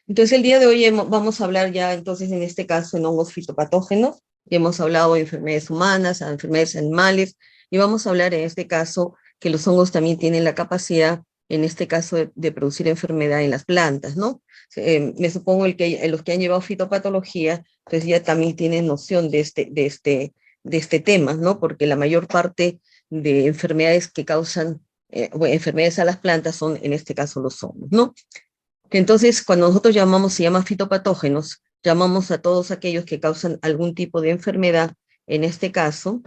Entonces, el día de hoy vamos a hablar ya, entonces, en este caso, en hongos fitopatógenos. Ya hemos hablado de enfermedades humanas, de enfermedades animales, y vamos a hablar en este caso que los hongos también tienen la capacidad, en este caso, de producir enfermedad en las plantas, ¿no? Me supongo los que han llevado fitopatología, pues ya también tienen noción de este tema, ¿no? Porque la mayor parte de enfermedades que causan, bueno, enfermedades a las plantas son, en este caso, los hongos, ¿no? Entonces, cuando nosotros llamamos, se llama fitopatógenos, llamamos a todos aquellos que causan algún tipo de enfermedad, en este caso,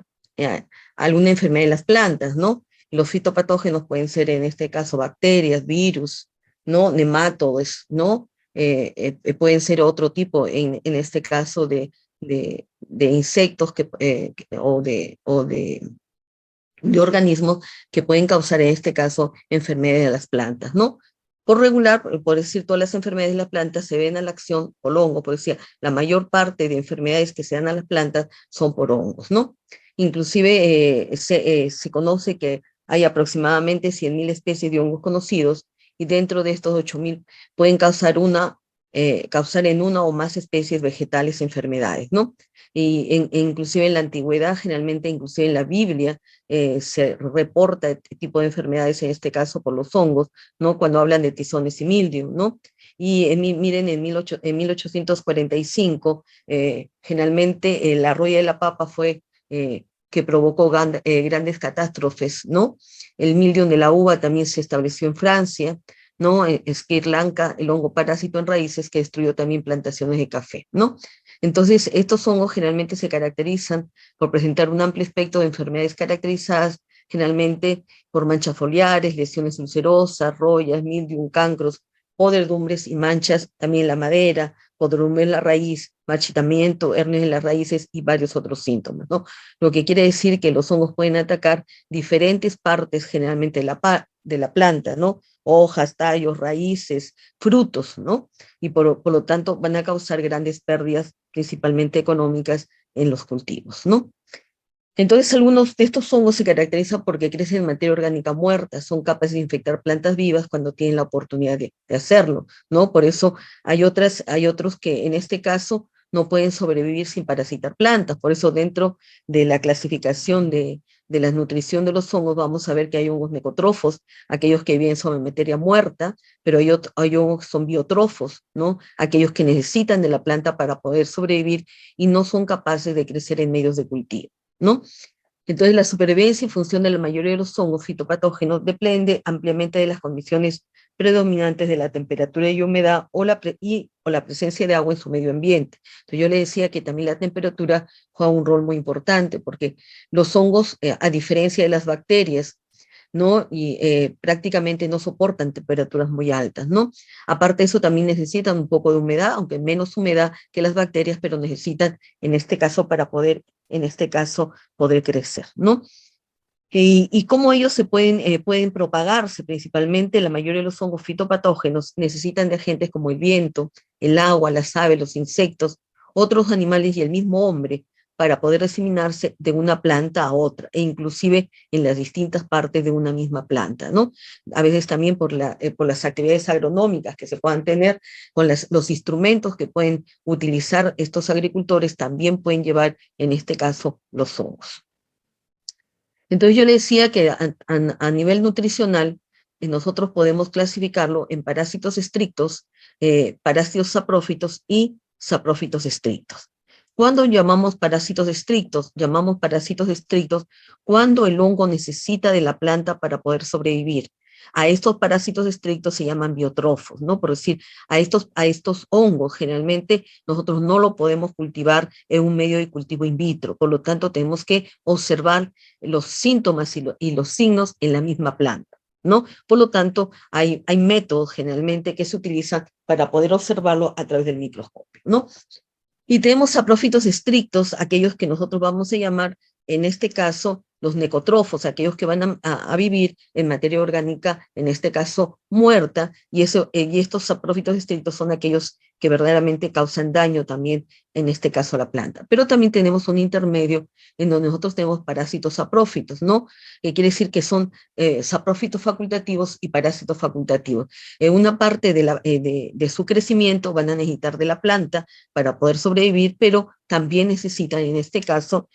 alguna enfermedad de las plantas, ¿no? Los fitopatógenos pueden ser, en este caso, bacterias, virus, ¿no? Nematodos, ¿no? Pueden ser otro tipo, en este caso, de insectos de organismos que pueden causar, en este caso, enfermedades de las plantas, ¿no? Por regular, por decir, todas las enfermedades de las plantas se ven a la acción por hongos, por decir, la mayor parte de enfermedades que se dan a las plantas son por hongos, ¿no? Inclusive se conoce que hay aproximadamente 100.000 especies de hongos conocidos, y dentro de estos 8.000 pueden causar en una o más especies vegetales enfermedades, ¿no? Inclusive en la antigüedad, generalmente inclusive en la Biblia, se reporta este tipo de enfermedades, en este caso por los hongos, ¿no? Cuando hablan de tizones y mildiu, ¿no? Y miren, en 1845, generalmente la roya de la papa fue que provocó grandes catástrofes, ¿no? El mildiu de la uva también se estableció en Francia, ¿no? Sri Lanka, el hongo parásito en raíces que destruyó también plantaciones de café, ¿no? Entonces, estos hongos generalmente se caracterizan por presentar un amplio espectro de enfermedades caracterizadas generalmente por manchas foliares, lesiones ulcerosas, rollas, mildiu, cancros, podredumbres y manchas también en la madera, podredumbre en la raíz, marchitamiento, hernias en las raíces y varios otros síntomas, ¿no? Lo que quiere decir que los hongos pueden atacar diferentes partes generalmente de la planta, ¿no? Hojas, tallos, raíces, frutos, ¿no? Y por lo tanto van a causar grandes pérdidas, principalmente económicas, en los cultivos, ¿no? Entonces, algunos de estos hongos se caracterizan porque crecen en materia orgánica muerta, son capaces de infectar plantas vivas cuando tienen la oportunidad de hacerlo, ¿no? Por eso hay otros que en este caso no pueden sobrevivir sin parasitar plantas. Por eso dentro de la clasificación de la nutrición de los hongos vamos a ver que hay hongos necotrófos, aquellos que viven sobre materia muerta, pero hay hongos que son biotrófos, ¿no? Aquellos que necesitan de la planta para poder sobrevivir y no son capaces de crecer en medios de cultivo, ¿no? Entonces, la supervivencia y función de la mayoría de los hongos fitopatógenos depende ampliamente de las condiciones predominantes de la temperatura y humedad o la presencia de agua en su medio ambiente. Entonces, yo le decía que también la temperatura juega un rol muy importante, porque los hongos, a diferencia de las bacterias, ¿no? Y prácticamente no soportan temperaturas muy altas, ¿no? Aparte de eso, también necesitan un poco de humedad, aunque menos humedad que las bacterias, pero necesitan, en este caso, para poder, en este caso, poder crecer, ¿no? Y cómo ellos pueden propagarse, principalmente la mayoría de los hongos fitopatógenos necesitan de agentes como el viento, el agua, las aves, los insectos, otros animales y el mismo hombre para poder diseminarse de una planta a otra, e inclusive en las distintas partes de una misma planta, ¿no? A veces también por las actividades agronómicas que se puedan tener, con los instrumentos que pueden utilizar estos agricultores, también pueden llevar, en este caso, los hongos. Entonces yo le decía que a nivel nutricional, nosotros podemos clasificarlo en parásitos estrictos, parásitos saprófitos y saprófitos estrictos. Cuando llamamos parásitos estrictos? Llamamos parásitos estrictos cuando el hongo necesita de la planta para poder sobrevivir. A estos parásitos estrictos se llaman biotrófos, ¿no? Por decir, a estos hongos generalmente nosotros no lo podemos cultivar en un medio de cultivo in vitro, por lo tanto tenemos que observar los síntomas y los signos en la misma planta, ¿no? Por lo tanto, hay métodos generalmente que se utilizan para poder observarlo a través del microscopio, ¿no? Y tenemos saprófitos estrictos, aquellos que nosotros vamos a llamar, en este caso, los necotrofos, aquellos que van a vivir en materia orgánica, en este caso muerta, y estos saprófitos estrictos son aquellos que verdaderamente causan daño también, en este caso a la planta. Pero también tenemos un intermedio en donde nosotros tenemos parásitos saprófitos, ¿no? Que quiere decir que son saprófitos facultativos y parásitos facultativos. En una parte de su crecimiento van a necesitar de la planta para poder sobrevivir, pero también necesitan, en este caso,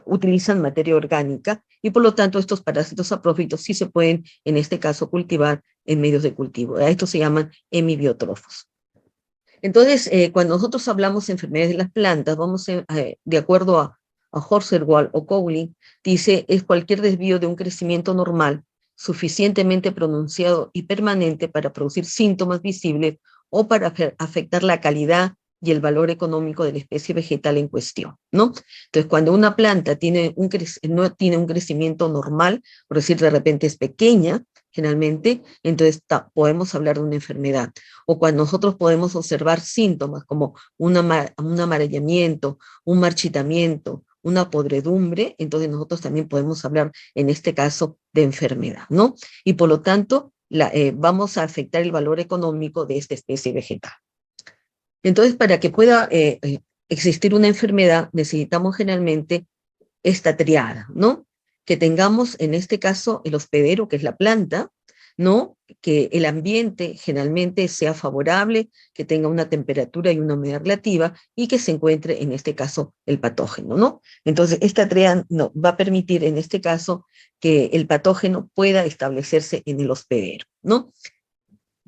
utilizan materia orgánica y por lo tanto estos parásitos saprófitos sí se pueden, en este caso, cultivar en medios de cultivo. A estos se llaman hemibiotrofos. Entonces, cuando nosotros hablamos de enfermedades de las plantas, de acuerdo a Horserwall o Cowling, dice, es cualquier desvío de un crecimiento normal suficientemente pronunciado y permanente para producir síntomas visibles o para afectar la calidad y el valor económico de la especie vegetal en cuestión, ¿no? Entonces, cuando una planta no tiene un crecimiento normal, por decir de repente es pequeña, generalmente, entonces podemos hablar de una enfermedad. O cuando nosotros podemos observar síntomas como un amarillamiento, un marchitamiento, una podredumbre, entonces nosotros también podemos hablar, en este caso, de enfermedad, ¿no? Y por lo tanto, vamos a afectar el valor económico de esta especie vegetal. Entonces, para que pueda existir una enfermedad, necesitamos generalmente esta triada, ¿no? Que tengamos, en este caso, el hospedero, que es la planta, ¿no? Que el ambiente generalmente sea favorable, que tenga una temperatura y una humedad relativa, y que se encuentre, en este caso, el patógeno, ¿no? Entonces, esta triada va a permitir, en este caso, que el patógeno pueda establecerse en el hospedero, ¿no?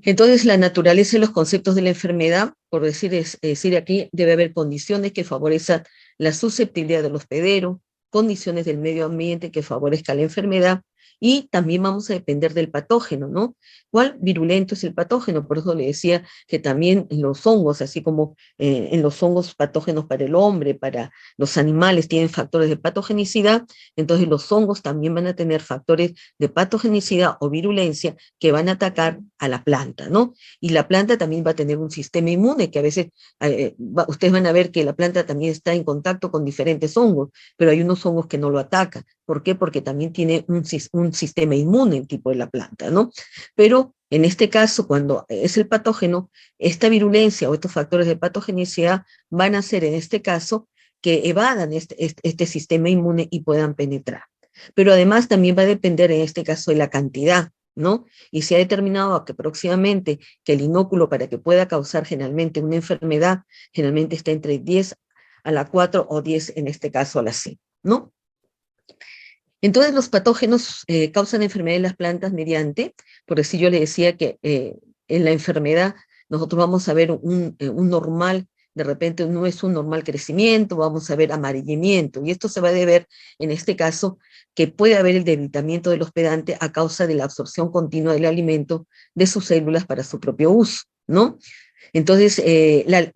Entonces, la naturaleza y los conceptos de la enfermedad, por decir aquí, debe haber condiciones que favorezcan la susceptibilidad del hospedero, condiciones del medio ambiente que favorezcan la enfermedad, y también vamos a depender del patógeno, ¿no? ¿Cuál virulento es el patógeno? Por eso le decía que también en los hongos, así como en los hongos patógenos para el hombre, para los animales, tienen factores de patogenicidad, entonces los hongos también van a tener factores de patogenicidad o virulencia que van a atacar a la planta, ¿no? Y la planta también va a tener un sistema inmune, que a veces ustedes van a ver que la planta también está en contacto con diferentes hongos, pero hay unos hongos que no lo atacan. ¿Por qué? Porque también tiene un sistema inmune el tipo de la planta, ¿no? Pero en este caso, cuando es el patógeno, esta virulencia o estos factores de patogenicidad van a ser, en este caso, que evadan este sistema inmune y puedan penetrar. Pero además también va a depender, en este caso, de la cantidad, ¿no? Y se ha determinado que próximamente que el inóculo, para que pueda causar generalmente una enfermedad, generalmente está entre 10 a la 4 o 10, en este caso, a la 5, ¿no? Entonces los patógenos causan enfermedad en las plantas mediante, por decir, yo le decía que en la enfermedad nosotros vamos a ver un normal, de repente no es un normal crecimiento, vamos a ver amarillamiento, y esto se va a deber, en este caso, que puede haber el debilitamiento del hospedante a causa de la absorción continua del alimento de sus células para su propio uso, ¿no? Entonces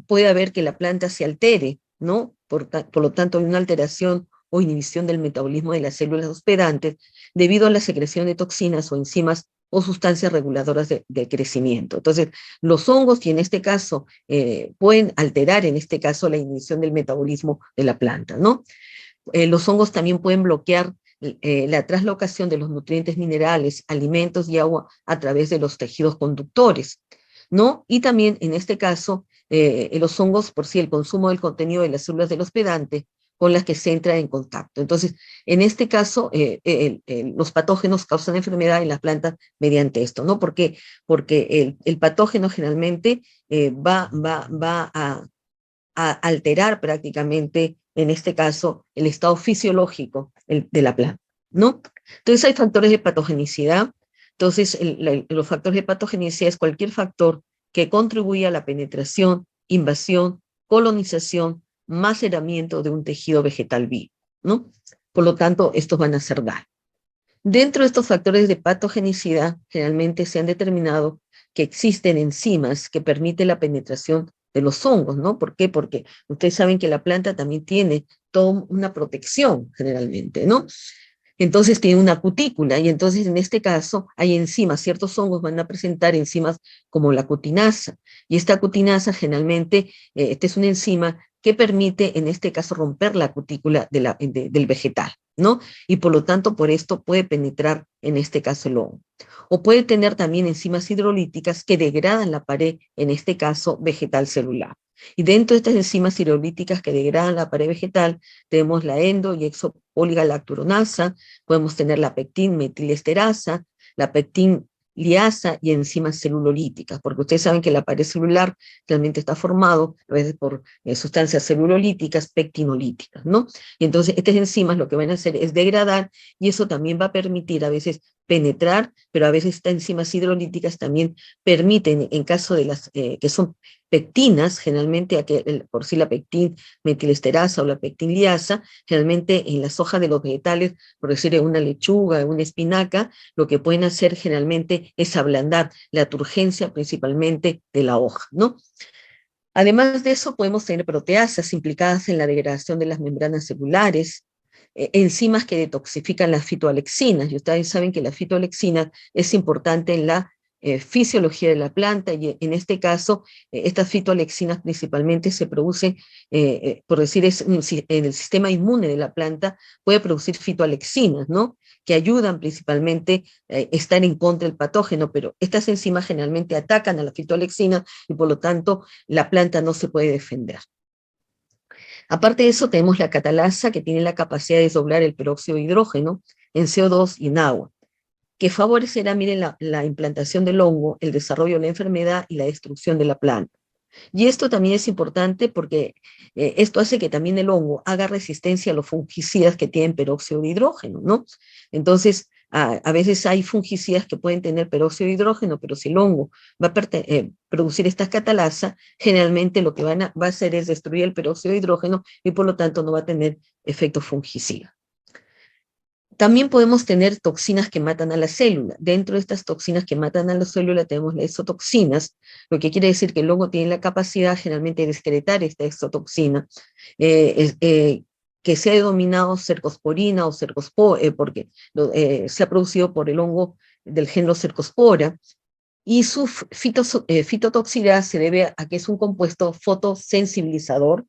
puede haber que la planta se altere, ¿no? Por lo tanto, hay una alteración o inhibición del metabolismo de las células hospedantes debido a la secreción de toxinas o enzimas o sustancias reguladoras de crecimiento. Entonces, los hongos, y en este caso, pueden alterar, en este caso, la inhibición del metabolismo de la planta, ¿no? Los hongos también pueden bloquear la traslocación de los nutrientes minerales, alimentos y agua a través de los tejidos conductores, ¿no? Y también, en este caso, los hongos, por sí, el consumo del contenido de las células del hospedante con las que se entra en contacto. Entonces, en este caso, los patógenos causan enfermedad en las plantas mediante esto, ¿no? Porque el patógeno generalmente va a alterar prácticamente, en este caso, el estado fisiológico de la planta, ¿no? Entonces hay factores de patogenicidad. Entonces, los factores de patogenicidad es cualquier factor que contribuya a la penetración, invasión, colonización, maceramiento de un tejido vegetal vivo, ¿no? Por lo tanto, estos van a ser daño. Dentro de estos factores de patogenicidad, generalmente se han determinado que existen enzimas que permiten la penetración de los hongos, ¿no? ¿Por qué? Porque ustedes saben que la planta también tiene toda una protección, generalmente, ¿no? Entonces tiene una cutícula, y entonces en este caso hay enzimas, ciertos hongos van a presentar enzimas como la cutinasa, y esta cutinasa generalmente, esta es una enzima que permite, en este caso, romper la cutícula del vegetal, ¿no? Y por lo tanto, por esto puede penetrar, en este caso, el hongo. O puede tener también enzimas hidrolíticas que degradan la pared, en este caso, vegetal celular. Y dentro de estas enzimas hidrolíticas que degradan la pared vegetal, tenemos la endo y exopoligalacturonasa, podemos tener la pectin metilesterasa, la pectin liasa y enzimas celulolíticas, porque ustedes saben que la pared celular realmente está formado a veces por sustancias celulolíticas, pectinolíticas, ¿no? Y entonces estas enzimas lo que van a hacer es degradar, y eso también va a permitir a veces penetrar, pero a veces estas enzimas hidrolíticas también permiten, en caso de las que son pectinas, generalmente por si la pectin metilesterasa o la pectin liasa, generalmente en las hojas de los vegetales, por decir en una lechuga, en una espinaca, lo que pueden hacer generalmente es ablandar la turgencia principalmente de la hoja, ¿no? Además de eso, podemos tener proteasas implicadas en la degradación de las membranas celulares, enzimas que detoxifican las fitoalexinas, y ustedes saben que la fitoalexina es importante en la fisiología de la planta, y en este caso, estas fitoalexinas principalmente se producen, por decir, en el sistema inmune de la planta, puede producir fitoalexinas, ¿no? Que ayudan principalmente a estar en contra del patógeno, pero estas enzimas generalmente atacan a la fitoalexina y por lo tanto la planta no se puede defender. Aparte de eso, tenemos la catalasa, que tiene la capacidad de desdoblar el peróxido de hidrógeno en CO2 y en agua, que favorecerá, miren, la implantación del hongo, el desarrollo de la enfermedad y la destrucción de la planta. Y esto también es importante porque esto hace que también el hongo haga resistencia a los fungicidas que tienen peróxido de hidrógeno, ¿no? Entonces, a veces hay fungicidas que pueden tener peróxido de hidrógeno, pero si el hongo va a producir esta catalasa, generalmente lo que va a hacer es destruir el peróxido de hidrógeno y por lo tanto no va a tener efecto fungicida. También podemos tener toxinas que matan a la célula. Dentro de estas toxinas que matan a la célula tenemos las exotoxinas, lo que quiere decir que el hongo tiene la capacidad generalmente de excretar esta exotoxina, que se ha denominado cercosporina o porque se ha producido por el hongo del género Cercospora, y su fitotoxicidad se debe a que es un compuesto fotosensibilizador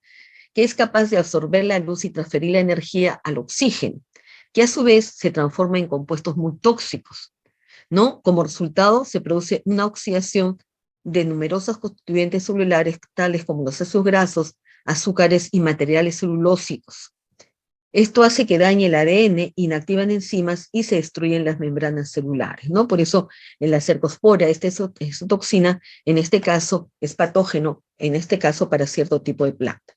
que es capaz de absorber la luz y transferir la energía al oxígeno, que a su vez se transforma en compuestos muy tóxicos, ¿no? Como resultado se produce una oxidación de numerosos constituyentes celulares, tales como los ácidos grasos, azúcares y materiales celulósicos. Esto hace que dañe el ADN, inactivan enzimas y se destruyen las membranas celulares, ¿no? Por eso en la cercospora, esta exotoxina, en este caso, es patógeno, en este caso para cierto tipo de planta.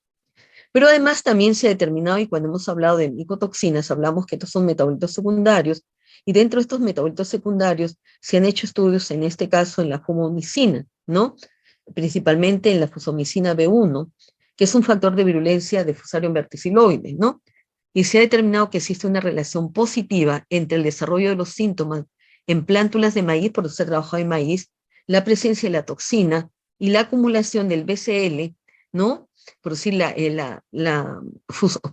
Pero además también se ha determinado, y cuando hemos hablado de micotoxinas, hablamos que estos son metabolitos secundarios, y dentro de estos metabolitos secundarios se han hecho estudios, en este caso en la fumomicina, ¿no? Principalmente en la fusomicina B1, que es un factor de virulencia de Fusarium verticiloides, ¿no? Y se ha determinado que existe una relación positiva entre el desarrollo de los síntomas en plántulas de maíz, por eso se ha trabajado en maíz, la presencia de la toxina y la acumulación del BCL, ¿no? Producir la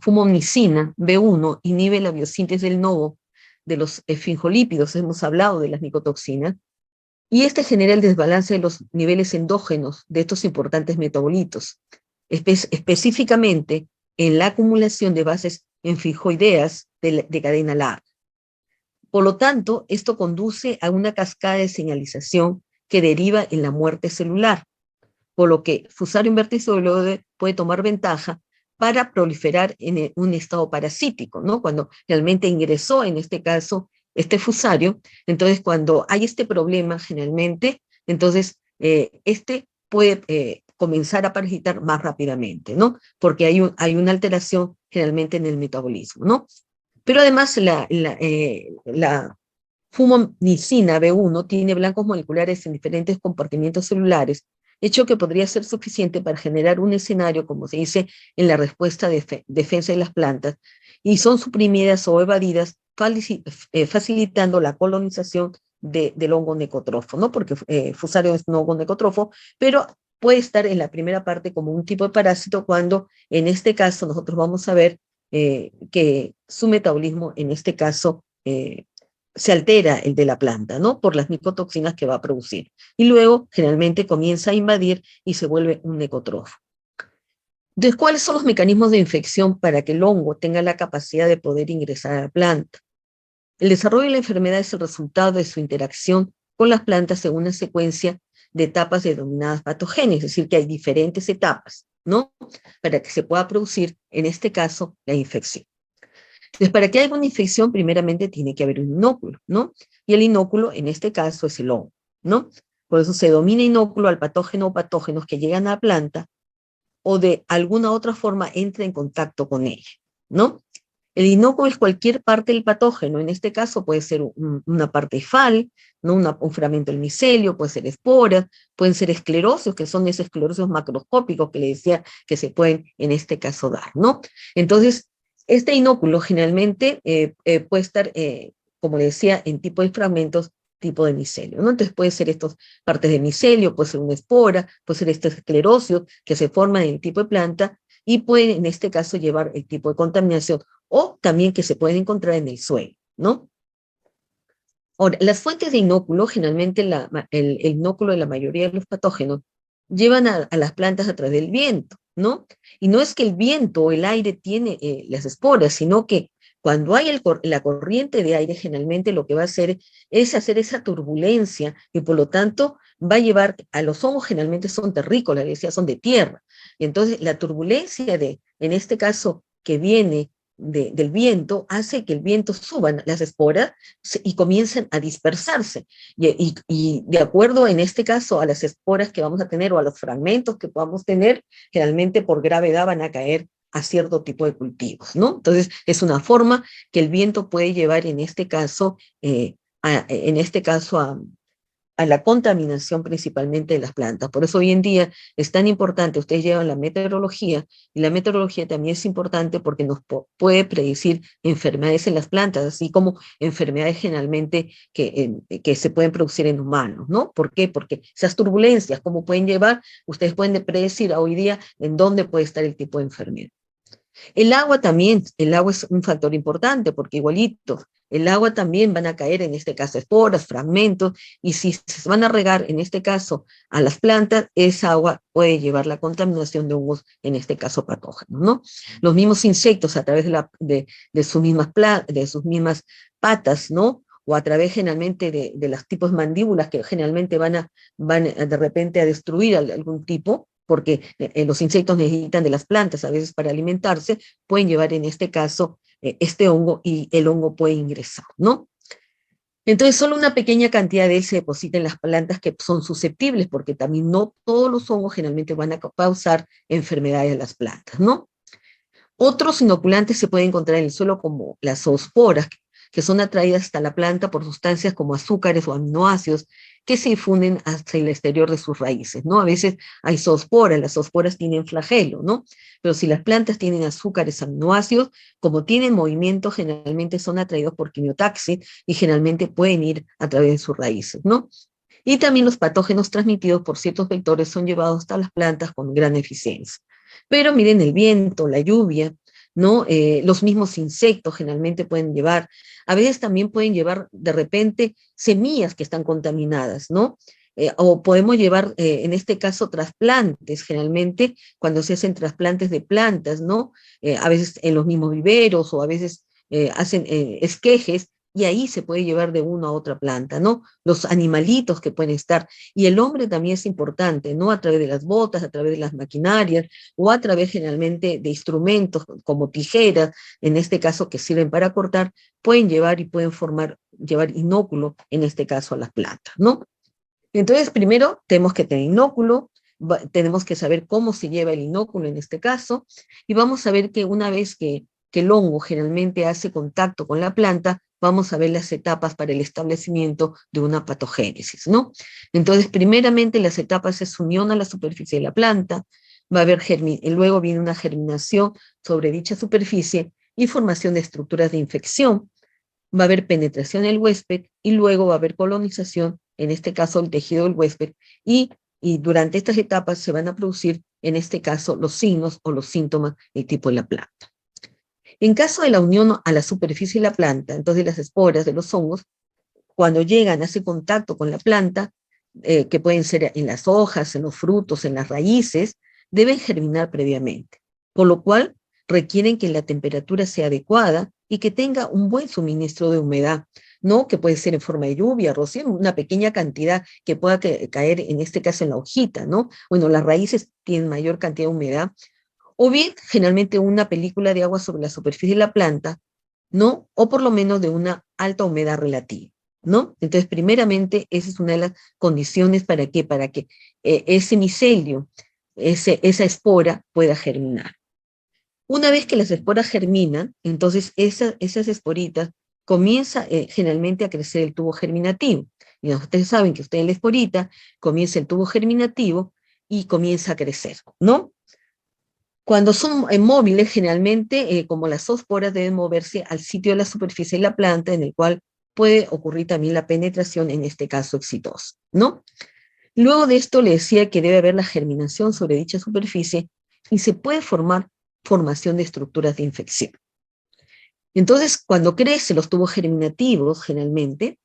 fumomicina B1 inhibe la biosíntesis del nodo de los esfingolípidos, hemos hablado de las micotoxinas, y este genera el desbalance de los niveles endógenos de estos importantes metabolitos, específicamente en la acumulación de bases enfijoideas de cadena larga. Por lo tanto, esto conduce a una cascada de señalización que deriva en la muerte celular, por lo que Fusarium verticiloide puede tomar ventaja para proliferar en un estado parasítico, ¿no? Cuando realmente ingresó, en este caso, este fusario, entonces cuando hay este problema generalmente, entonces este puede comenzar a parasitar más rápidamente, ¿no? Porque hay una alteración generalmente en el metabolismo, ¿no? Pero además la fumomicina B1 tiene blancos moleculares en diferentes compartimientos celulares, hecho que podría ser suficiente para generar un escenario, como se dice, en la respuesta de defensa de las plantas, y son suprimidas o evadidas, facilitando la colonización del hongo necotrofo, ¿no? Porque Fusarium es un hongo necotrofo, pero puede estar en la primera parte como un tipo de parásito, cuando en este caso nosotros vamos a ver que su metabolismo, en este caso, se altera el de la planta, ¿no? Por las micotoxinas que va a producir. Y luego, generalmente, comienza a invadir y se vuelve un necotrofo. Entonces, ¿cuáles son los mecanismos de infección para que el hongo tenga la capacidad de poder ingresar a la planta? El desarrollo de la enfermedad es el resultado de su interacción con las plantas según una secuencia de etapas denominadas patogénesis, es decir, que hay diferentes etapas, ¿no? Para que se pueda producir, en este caso, la infección. Entonces, para que haya una infección, primeramente tiene que haber un inóculo, ¿no? Y el inóculo, en este caso, es el hongo, ¿no? Por eso se domina inóculo al patógeno o patógenos que llegan a la planta o de alguna otra forma entra en contacto con ella, ¿no? El inóculo es cualquier parte del patógeno, en este caso puede ser una parte hifal, ¿no? Un fragmento del micelio, puede ser esporas, pueden ser esclerosios, que son esos esclerosios macroscópicos que le decía que se pueden en este caso dar, ¿no? Entonces, este inóculo generalmente puede estar, como le decía, en tipo de fragmentos, tipo de micelio, ¿no? Entonces puede ser estas partes de micelio, puede ser una espora, puede ser estos esclerosios que se forman en el tipo de planta y pueden en este caso llevar el tipo de contaminación o también que se pueden encontrar en el suelo, ¿no? Ahora, las fuentes de inóculo, generalmente el inóculo de la mayoría de los patógenos, llevan a las plantas a través del viento, ¿no? Y no es que el viento o el aire tiene las esporas, sino que cuando hay la corriente de aire, generalmente lo que va a hacer es hacer esa turbulencia y por lo tanto va a llevar a los hongos, generalmente son terrícolas, decía, son de tierra. Y entonces la turbulencia en este caso, que viene del viento, hace que el viento suban las esporas y comiencen a dispersarse. Y de acuerdo en este caso a las esporas que vamos a tener o a los fragmentos que podamos tener, generalmente por gravedad van a caer a cierto tipo de cultivos, ¿no? Entonces es una forma que el viento puede llevar en este caso, a la contaminación principalmente de las plantas. Por eso hoy en día es tan importante, ustedes llevan la meteorología, y la meteorología también es importante porque nos puede predecir enfermedades en las plantas, así como enfermedades generalmente que se pueden producir en humanos, ¿no? ¿Por qué? Porque esas turbulencias, ¿cómo pueden llevar? Ustedes pueden predecir hoy día en dónde puede estar el tipo de enfermedad. El agua también, el agua es un factor importante porque igualito, el agua también van a caer en este caso esporas, fragmentos, y si se van a regar en este caso a las plantas, esa agua puede llevar la contaminación de hongos, en este caso patógenos, ¿no? Los mismos insectos a través de sus mismas patas, ¿no? O a través generalmente de los tipos mandíbulas que generalmente van de repente a destruir algún tipo, porque los insectos necesitan de las plantas a veces para alimentarse, pueden llevar en este caso este hongo y el hongo puede ingresar, ¿no? Entonces, solo una pequeña cantidad de él se deposita en las plantas que son susceptibles, porque también no todos los hongos generalmente van a causar enfermedades a las plantas, ¿no? Otros inoculantes se pueden encontrar en el suelo como las zoosporas, que son atraídas hasta la planta por sustancias como azúcares o aminoácidos que se difunden hasta el exterior de sus raíces, ¿no? A veces hay zoosporas, las zoosporas tienen flagelo, ¿no? Pero si las plantas tienen azúcares, aminoácidos, como tienen movimiento, generalmente son atraídos por quimiotaxis y generalmente pueden ir a través de sus raíces, ¿no? Y también los patógenos transmitidos por ciertos vectores son llevados hasta las plantas con gran eficiencia. Pero miren, el viento, la lluvia, ¿no? Los mismos insectos generalmente pueden llevar, a veces también pueden llevar de repente semillas que están contaminadas, ¿no? O podemos llevar, en este caso, trasplantes, generalmente cuando se hacen trasplantes de plantas, ¿no? A veces en los mismos viveros o a veces hacen esquejes y ahí se puede llevar de una a otra planta, ¿no? Los animalitos que pueden estar. Y el hombre también es importante, ¿no? A través de las botas, a través de las maquinarias o a través generalmente de instrumentos como tijeras, en este caso que sirven para cortar, pueden llevar y pueden llevar inóculo, en este caso a las plantas, ¿no? Entonces, primero tenemos que tener inóculo, tenemos que saber cómo se lleva el inóculo en este caso, y vamos a ver que una vez que el hongo generalmente hace contacto con la planta, vamos a ver las etapas para el establecimiento de una patogénesis, ¿no? Entonces, primeramente las etapas es unión a la superficie de la planta, va a haber luego viene una germinación sobre dicha superficie y formación de estructuras de infección, va a haber penetración en el huésped y luego va a haber colonización, en este caso el tejido del huésped, y durante estas etapas se van a producir, en este caso, los signos o los síntomas del tipo de la planta. En caso de la unión a la superficie de la planta, entonces las esporas de los hongos, cuando llegan a ese contacto con la planta, que pueden ser en las hojas, en los frutos, en las raíces, deben germinar previamente. por lo cual requieren que la temperatura sea adecuada y que tenga un buen suministro de humedad, ¿no? Que puede ser en forma de lluvia, rocío, una pequeña cantidad que pueda caer, en este caso, en la hojita, ¿no? Bueno, las raíces tienen mayor cantidad de humedad, o bien generalmente una película de agua sobre la superficie de la planta, ¿no? O por lo menos de una alta humedad relativa, ¿no? Entonces, primeramente, esa es una de las condiciones para que ese micelio, esa espora pueda germinar. Una vez que las esporas germinan, entonces esas esporitas comienza generalmente a crecer el tubo germinativo. Y ustedes saben que ustedes la esporita comienza el tubo germinativo y comienza a crecer, ¿no? Cuando son móviles, generalmente, como las zoosporas deben moverse al sitio de la superficie de la planta, en el cual puede ocurrir también la penetración, en este caso exitosa, ¿no? Luego de esto le decía que debe haber la germinación sobre dicha superficie y se puede formar formación de estructuras de infección. Entonces, cuando crecen los tubos germinativos, generalmente,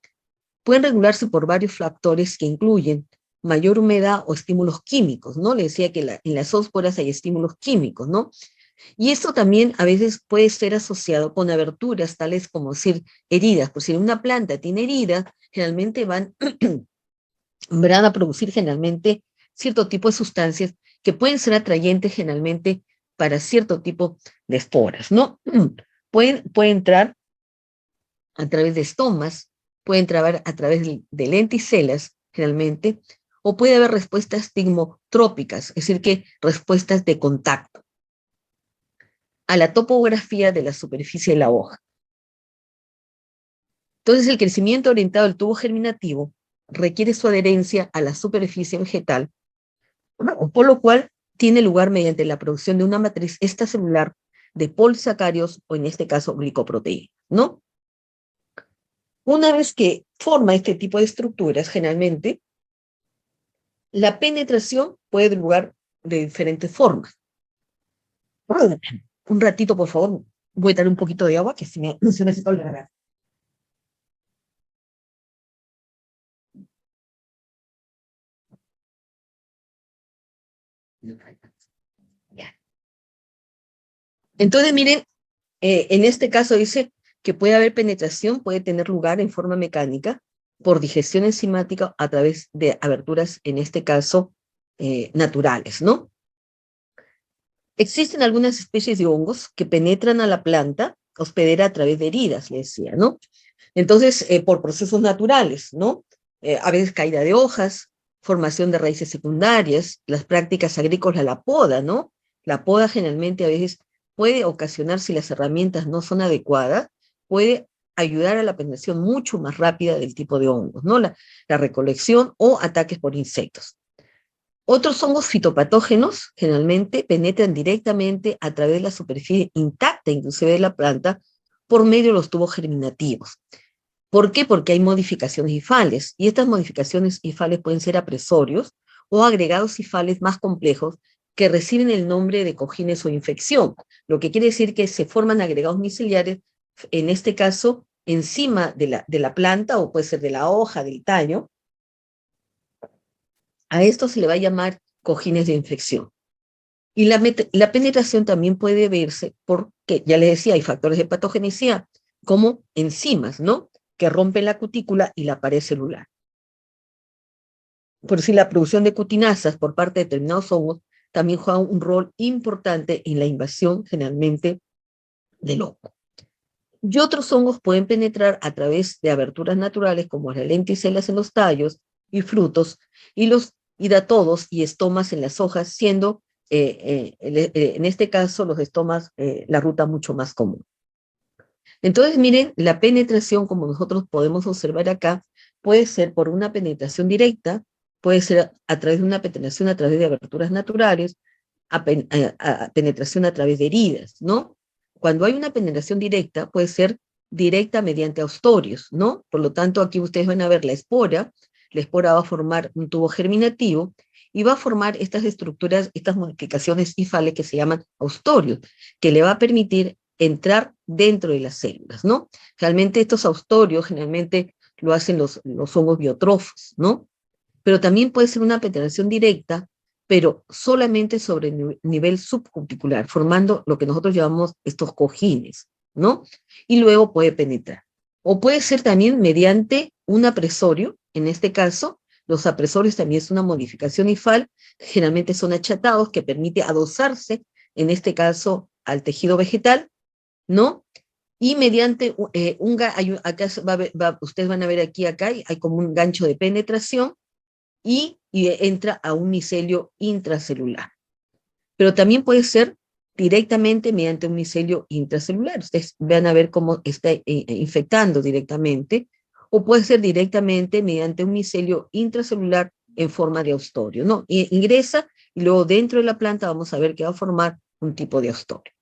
pueden regularse por varios factores que incluyen mayor humedad o estímulos químicos, ¿no? Le decía que en las zoosporas hay estímulos químicos, ¿no? Y esto también a veces puede ser asociado con aberturas, tales como decir heridas. Pues si una planta tiene heridas, generalmente van a producir generalmente cierto tipo de sustancias que pueden ser atrayentes generalmente para cierto tipo de esporas, ¿no? Puede entrar a través de estomas, puede entrar a través de lenticelas, generalmente, o puede haber respuestas tigmotrópicas, es decir, que respuestas de contacto a la topografía de la superficie de la hoja. Entonces, el crecimiento orientado al tubo germinativo requiere su adherencia a la superficie vegetal, por lo cual tiene lugar mediante la producción de una matriz extracelular de polisacáridos, o en este caso glicoproteínas, ¿no? Una vez que forma este tipo de estructuras, generalmente, la penetración puede dar lugar de diferentes formas. Un ratito, por favor, voy a dar un poquito de agua, que se necesita la garganta. Entonces, miren, en este caso dice que puede haber penetración, puede tener lugar en forma mecánica por digestión enzimática a través de aberturas, en este caso, naturales, ¿no? Existen algunas especies de hongos que penetran a la planta hospedera a través de heridas, le decía, ¿no? Entonces, por procesos naturales, ¿no? A veces caída de hojas, formación de raíces secundarias, las prácticas agrícolas, la poda, ¿no? La poda generalmente a veces puede ocasionar, si las herramientas no son adecuadas, puede ayudar a la penetración mucho más rápida del tipo de hongos, ¿no? La recolección o ataques por insectos. Otros hongos fitopatógenos generalmente penetran directamente a través de la superficie intacta, inclusive de la planta, por medio de los tubos germinativos. ¿Por qué? Porque hay modificaciones hifales, y estas modificaciones hifales pueden ser apresorios o agregados hifales más complejos que reciben el nombre de cojines o infección, lo que quiere decir que se forman agregados miceliares, en este caso, encima de la planta, o puede ser de la hoja, del tallo. A esto se le va a llamar cojines de infección. Y la penetración también puede verse porque, ya les decía, hay factores de patogenicidad, como enzimas, ¿no? Que rompen la cutícula y la pared celular. Por decir, la producción de cutinasas por parte de determinados hongos también juega un rol importante en la invasión, generalmente, del hongo. Y otros hongos pueden penetrar a través de aberturas naturales, como las lenticelas en los tallos y frutos, y los hidatodos y estomas en las hojas, siendo en este caso los estomas la ruta mucho más común. Entonces, miren, la penetración, como nosotros podemos observar acá, puede ser por una penetración directa, puede ser a través de una penetración a través de aberturas naturales, a penetración a través de heridas, ¿no? Cuando hay una penetración directa, puede ser directa mediante austorios, ¿no? Por lo tanto, aquí ustedes van a ver la espora va a formar un tubo germinativo y va a formar estas estructuras, estas modificaciones hifales que se llaman austorios, que le va a permitir entrar dentro de las células, ¿no? Realmente estos austorios generalmente lo hacen los hongos biotrofos, ¿no? Pero también puede ser una penetración directa pero solamente sobre el nivel subcubicular, formando lo que nosotros llamamos estos cojines, ¿no? Y luego puede penetrar. O puede ser también mediante un apresorio, en este caso, los apresorios también es una modificación IFAL, generalmente son achatados, que permite adosarse, en este caso, al tejido vegetal, ¿no? Y mediante acá ustedes van a ver aquí, acá, hay como un gancho de penetración, y entra a un micelio intracelular. Pero también puede ser directamente mediante un micelio intracelular. Ustedes van a ver cómo está infectando directamente, o puede ser directamente mediante un micelio intracelular en forma de austorio, ¿no? Ingresa y luego dentro de la planta vamos a ver que va a formar un tipo de austorio.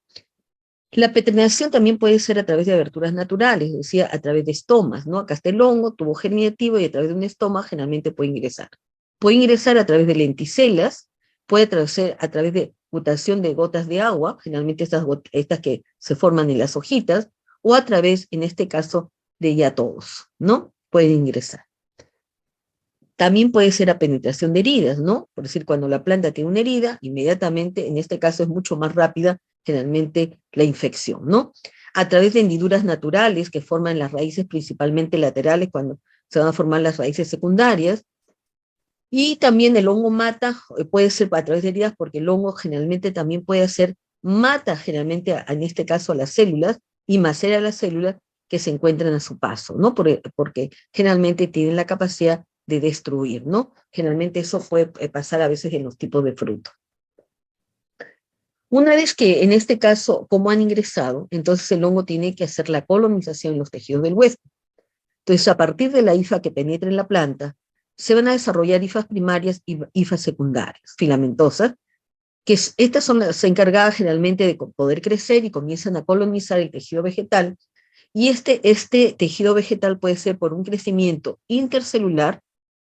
La penetración también puede ser a través de aberturas naturales, decía, a través de estomas, ¿no? Acá está el hongo, tubo germinativo, y a través de un estoma generalmente puede ingresar. Puede ingresar a través de lenticelas, puede atravesar a través de mutación de gotas de agua, generalmente estas que se forman en las hojitas, o a través, en este caso, de yatodos, ¿no? Pueden ingresar. También puede ser a penetración de heridas, ¿no? Por decir, cuando la planta tiene una herida, inmediatamente, en este caso es mucho más rápida, generalmente, la infección, ¿no? A través de hendiduras naturales que forman las raíces principalmente laterales cuando se van a formar las raíces secundarias. Y también el hongo mata, puede ser a través de heridas, porque el hongo generalmente también puede hacer, mata generalmente, en este caso, a las células, y macera las células que se encuentran a su paso, ¿no? Porque generalmente tienen la capacidad de destruir, ¿no? Generalmente eso puede pasar a veces en los tipos de frutos. Una vez que, en este caso, como han ingresado, entonces el hongo tiene que hacer la colonización en los tejidos del huésped. Entonces, a partir de la hifa que penetra en la planta, se van a desarrollar hifas primarias y hifas secundarias, filamentosas, que estas son las encargadas generalmente de poder crecer y comienzan a colonizar el tejido vegetal. Y este tejido vegetal puede ser por un crecimiento intercelular,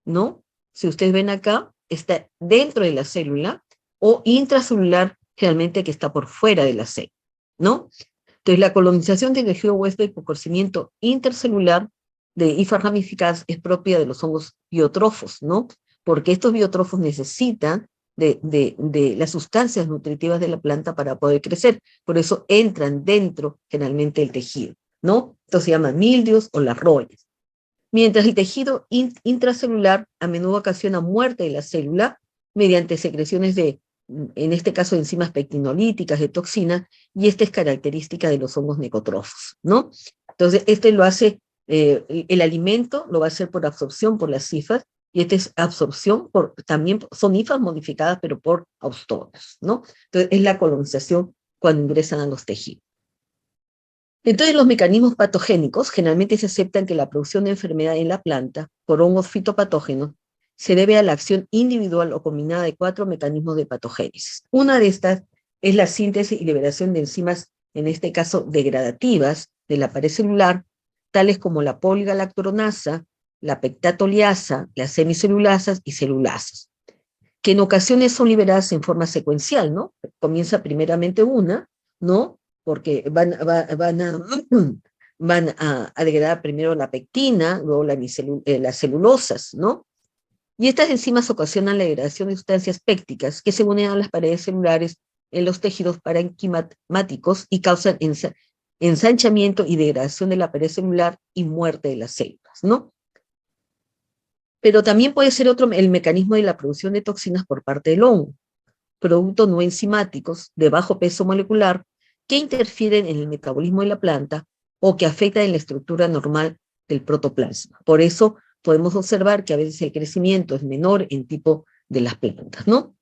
¿no? Si ustedes ven acá, está dentro de la célula, o intracelular, generalmente que está por fuera de la célula, ¿no? Entonces, la colonización del tejido huésped por crecimiento intercelular de hifas ramificadas es propia de los hongos biotrofos, ¿no? Porque estos biotrofos necesitan de las sustancias nutritivas de la planta para poder crecer. Por eso entran dentro, generalmente, del tejido, ¿no? Esto se llama mildios o las royas. Mientras el tejido intracelular a menudo ocasiona muerte de la célula mediante secreciones de, en este caso, enzimas pectinolíticas, de toxinas, y esta es característica de los hongos necotrofos, ¿no? Entonces, este lo hace, el alimento lo va a hacer por absorción por las hifas, y esta es absorción también son hifas modificadas, pero por austorios, ¿no? Entonces, es la colonización cuando ingresan a los tejidos. Entonces, los mecanismos patogénicos generalmente se aceptan que la producción de enfermedad en la planta por hongos fitopatógenos se debe a la acción individual o combinada de 4 mecanismos de patogénesis. Una de estas es la síntesis y liberación de enzimas, en este caso degradativas, de la pared celular, tales como la poligalactoronasa, la pectatoliasa, las semicelulasas y celulasas, que en ocasiones son liberadas en forma secuencial, ¿no? Comienza primeramente una, ¿no? Porque van a degradar primero la pectina, luego las celulosas, ¿no? Y estas enzimas ocasionan la degradación de sustancias pépticas que se unen a las paredes celulares en los tejidos parenquimáticos y causan ensanchamiento y degradación de la pared celular y muerte de las células, ¿no? Pero también puede ser el mecanismo de la producción de toxinas por parte del hongo, productos no enzimáticos de bajo peso molecular que interfieren en el metabolismo de la planta o que afectan en la estructura normal del protoplasma. Por eso podemos observar que a veces el crecimiento es menor en tipo de las plantas, ¿no?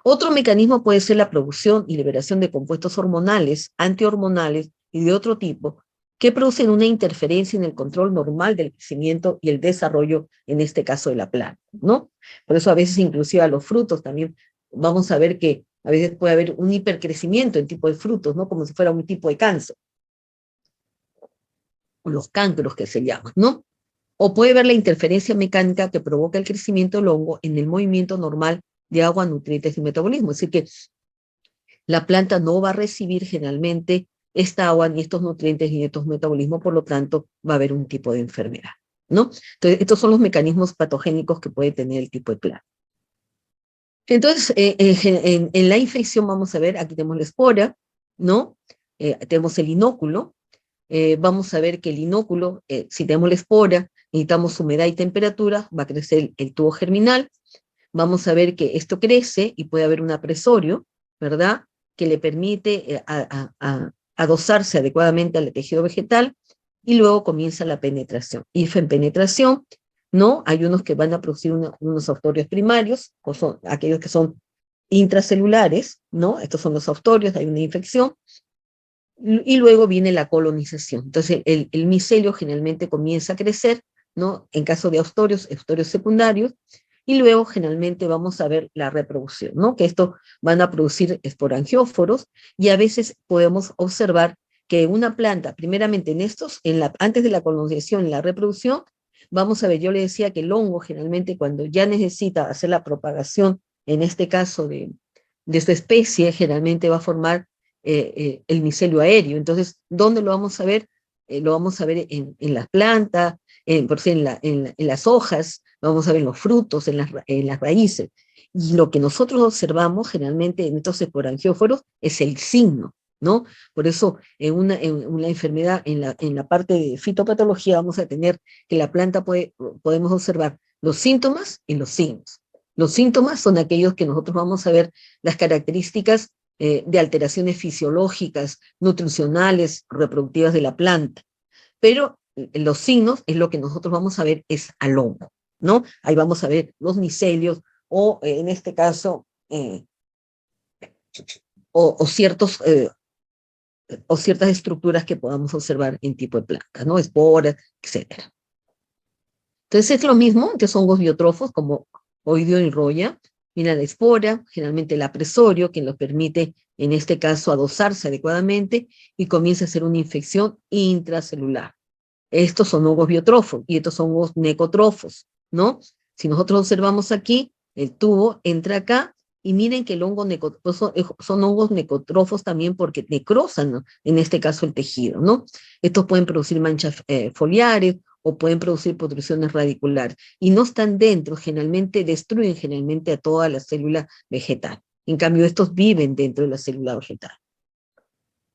Otro mecanismo puede ser la producción y liberación de compuestos hormonales, antihormonales y de otro tipo, que producen una interferencia en el control normal del crecimiento y el desarrollo, en este caso de la planta, ¿no? Por eso a veces inclusive a los frutos también vamos a ver que a veces puede haber un hipercrecimiento en tipo de frutos, ¿no? Como si fuera un tipo de cáncer, o los cancros que se llaman, ¿no? O puede haber la interferencia mecánica que provoca el crecimiento del hongo en el movimiento normal de agua, nutrientes y metabolismo. Es decir, que la planta no va a recibir generalmente esta agua, ni estos nutrientes, ni estos metabolismos, por lo tanto va a haber un tipo de enfermedad, ¿no? Entonces, estos son los mecanismos patogénicos que puede tener el tipo de planta. Entonces, en la infección vamos a ver, aquí tenemos la espora, ¿no? Tenemos el inóculo. Vamos a ver que el inóculo, si tenemos la espora, necesitamos humedad y temperatura, va a crecer el tubo germinal. Vamos a ver que esto crece y puede haber un apresorio, ¿verdad? Que le permite adosarse adecuadamente al tejido vegetal, y luego comienza la penetración. Y en penetración, ¿no? Hay unos que van a producir unos autorios primarios, o son aquellos que son intracelulares, ¿no? Estos son los autorios, hay una infección, y luego viene la colonización. Entonces, el micelio generalmente comienza a crecer, ¿no? En caso de autorios secundarios, y luego generalmente vamos a ver la reproducción, ¿no? Que esto van a producir esporangióforos, y a veces podemos observar que una planta, primeramente antes de la colonización y la reproducción, vamos a ver, yo le decía que el hongo generalmente cuando ya necesita hacer la propagación, en este caso de su especie, generalmente va a formar el micelio aéreo. Entonces, ¿dónde lo vamos a ver? Lo vamos a ver en las plantas, por si en las hojas, lo vamos a ver en los frutos, en las raíces. Y lo que nosotros observamos generalmente en estos esporangióforos es el signo, ¿no? Por eso en una enfermedad, en la parte de fitopatología, vamos a tener que la planta podemos observar los síntomas y los signos. Los síntomas son aquellos que nosotros vamos a ver las características de alteraciones fisiológicas, nutricionales, reproductivas de la planta. Pero los signos es lo que nosotros vamos a ver es al hongo, ¿no? Ahí vamos a ver los micelios o en este caso o ciertas estructuras que podamos observar en tipo de plantas, ¿no? Esporas, etcétera. Entonces es lo mismo que son hongos biotrófos como oidio y roya. Mira la espora, generalmente el apresorio, que nos permite, en este caso, adosarse adecuadamente y comienza a ser una infección intracelular. Estos son hongos biotrófos y estos son hongos necotrofos, ¿no? Si nosotros observamos aquí, el tubo entra acá y miren que el hongo necotrofo son hongos necotrofos también porque necrosan, ¿no? En este caso el tejido, ¿no? Estos pueden producir manchas foliares o pueden producir protrusiones radiculares y no están dentro, generalmente destruyen generalmente a toda la célula vegetal. En cambio, estos viven dentro de la célula vegetal.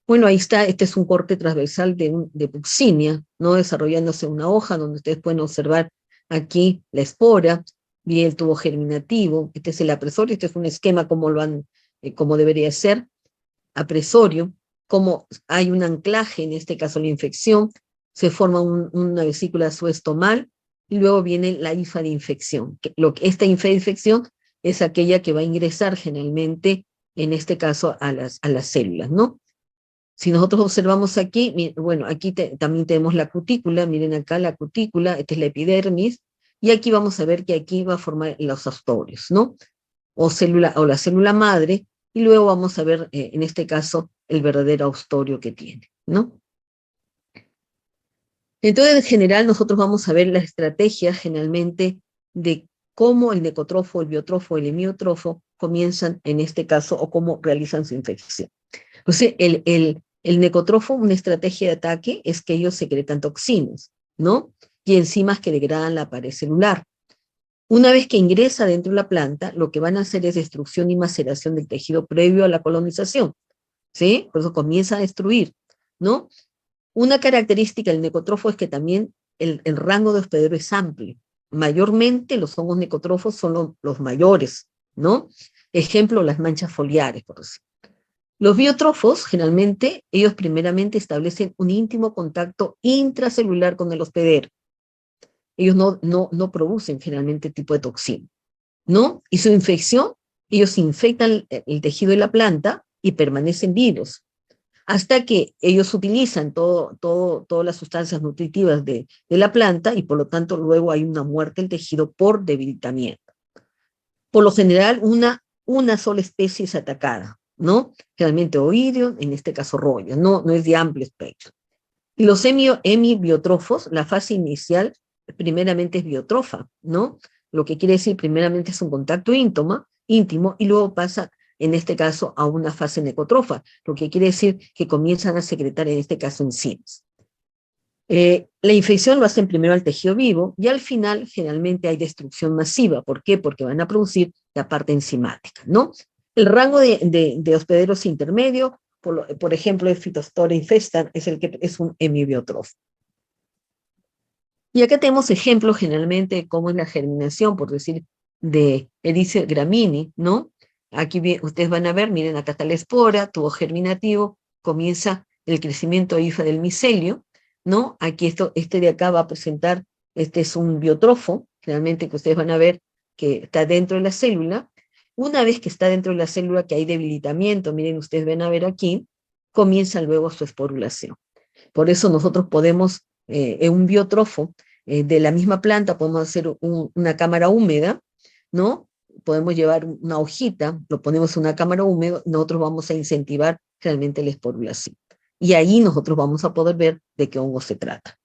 Bueno, ahí está, este es un corte transversal de Puccinia, ¿no? Desarrollándose una hoja donde ustedes pueden observar aquí la espora, bien el tubo germinativo, este es el apresorio, este es un esquema como debería ser, apresorio, como hay un anclaje, en este caso la infección, se forma una vesícula subestomal, y luego viene la hifa de infección. Esta hifa de infección es aquella que va a ingresar generalmente, en este caso, a las células, ¿no? Si nosotros observamos aquí, bueno, aquí también tenemos la cutícula, miren acá la cutícula, esta es la epidermis, y aquí vamos a ver que aquí va a formar los astorios, ¿no? O la célula madre, y luego vamos a ver, en este caso, el verdadero austorio que tiene, ¿no? Entonces, en general, nosotros vamos a ver la estrategia generalmente de cómo el necotrofo, el biotrofo, el hemiotrofo comienzan en este caso, o cómo realizan su infección. Entonces, el necotrofo, una estrategia de ataque es que ellos secretan toxinas, ¿no? Y enzimas que degradan la pared celular. Una vez que ingresa dentro de la planta, lo que van a hacer es destrucción y maceración del tejido previo a la colonización, ¿sí? Por eso comienza a destruir, ¿no? Una característica del necotrofo es que también el rango de hospedero es amplio. Mayormente los hongos necotrofos son los mayores, ¿no? Ejemplo, las manchas foliares, por decir. Los biotrófos, generalmente, ellos primeramente establecen un íntimo contacto intracelular con el hospedero. Ellos no producen generalmente tipo de toxina, ¿no? Y su infección, ellos infectan el tejido de la planta y permanecen vivos, hasta que ellos utilizan todas las sustancias nutritivas de la planta y por lo tanto luego hay una muerte del tejido por debilitamiento. Por lo general, una sola especie es atacada, ¿no? Generalmente oidio, en este caso roya, no es de amplio espectro. Y los hemibiotrofos, la fase inicial, primeramente es biotrofa, ¿no? Lo que quiere decir, primeramente es un contacto íntimo, y luego pasa, en este caso, a una fase necotrofa, lo que quiere decir que comienzan a secretar, en este caso, enzimas. La infección lo hacen primero al tejido vivo y al final generalmente hay destrucción masiva. ¿Por qué? Porque van a producir la parte enzimática, ¿no? El rango de hospederos intermedio, por ejemplo, el Phytophthora infestan es el que es un hemibiotrofo. Y acá tenemos ejemplos generalmente de cómo es la germinación, por decir, de Erice gramini, ¿no? Aquí ustedes van a ver, miren, acá está la espora, tubo germinativo, comienza el crecimiento hifa del micelio, ¿no? Aquí este de acá va a presentar, este es un biotrofo, generalmente que ustedes van a ver que está dentro de la célula. Una vez que está dentro de la célula, que hay debilitamiento, miren, ustedes van a ver aquí, comienza luego su esporulación. Por eso nosotros podemos, en un biotrofo de la misma planta, podemos hacer una cámara húmeda, ¿no? Podemos llevar una hojita, lo ponemos en una cámara húmeda, nosotros vamos a incentivar realmente la esporulación. Y ahí nosotros vamos a poder ver de qué hongo se trata.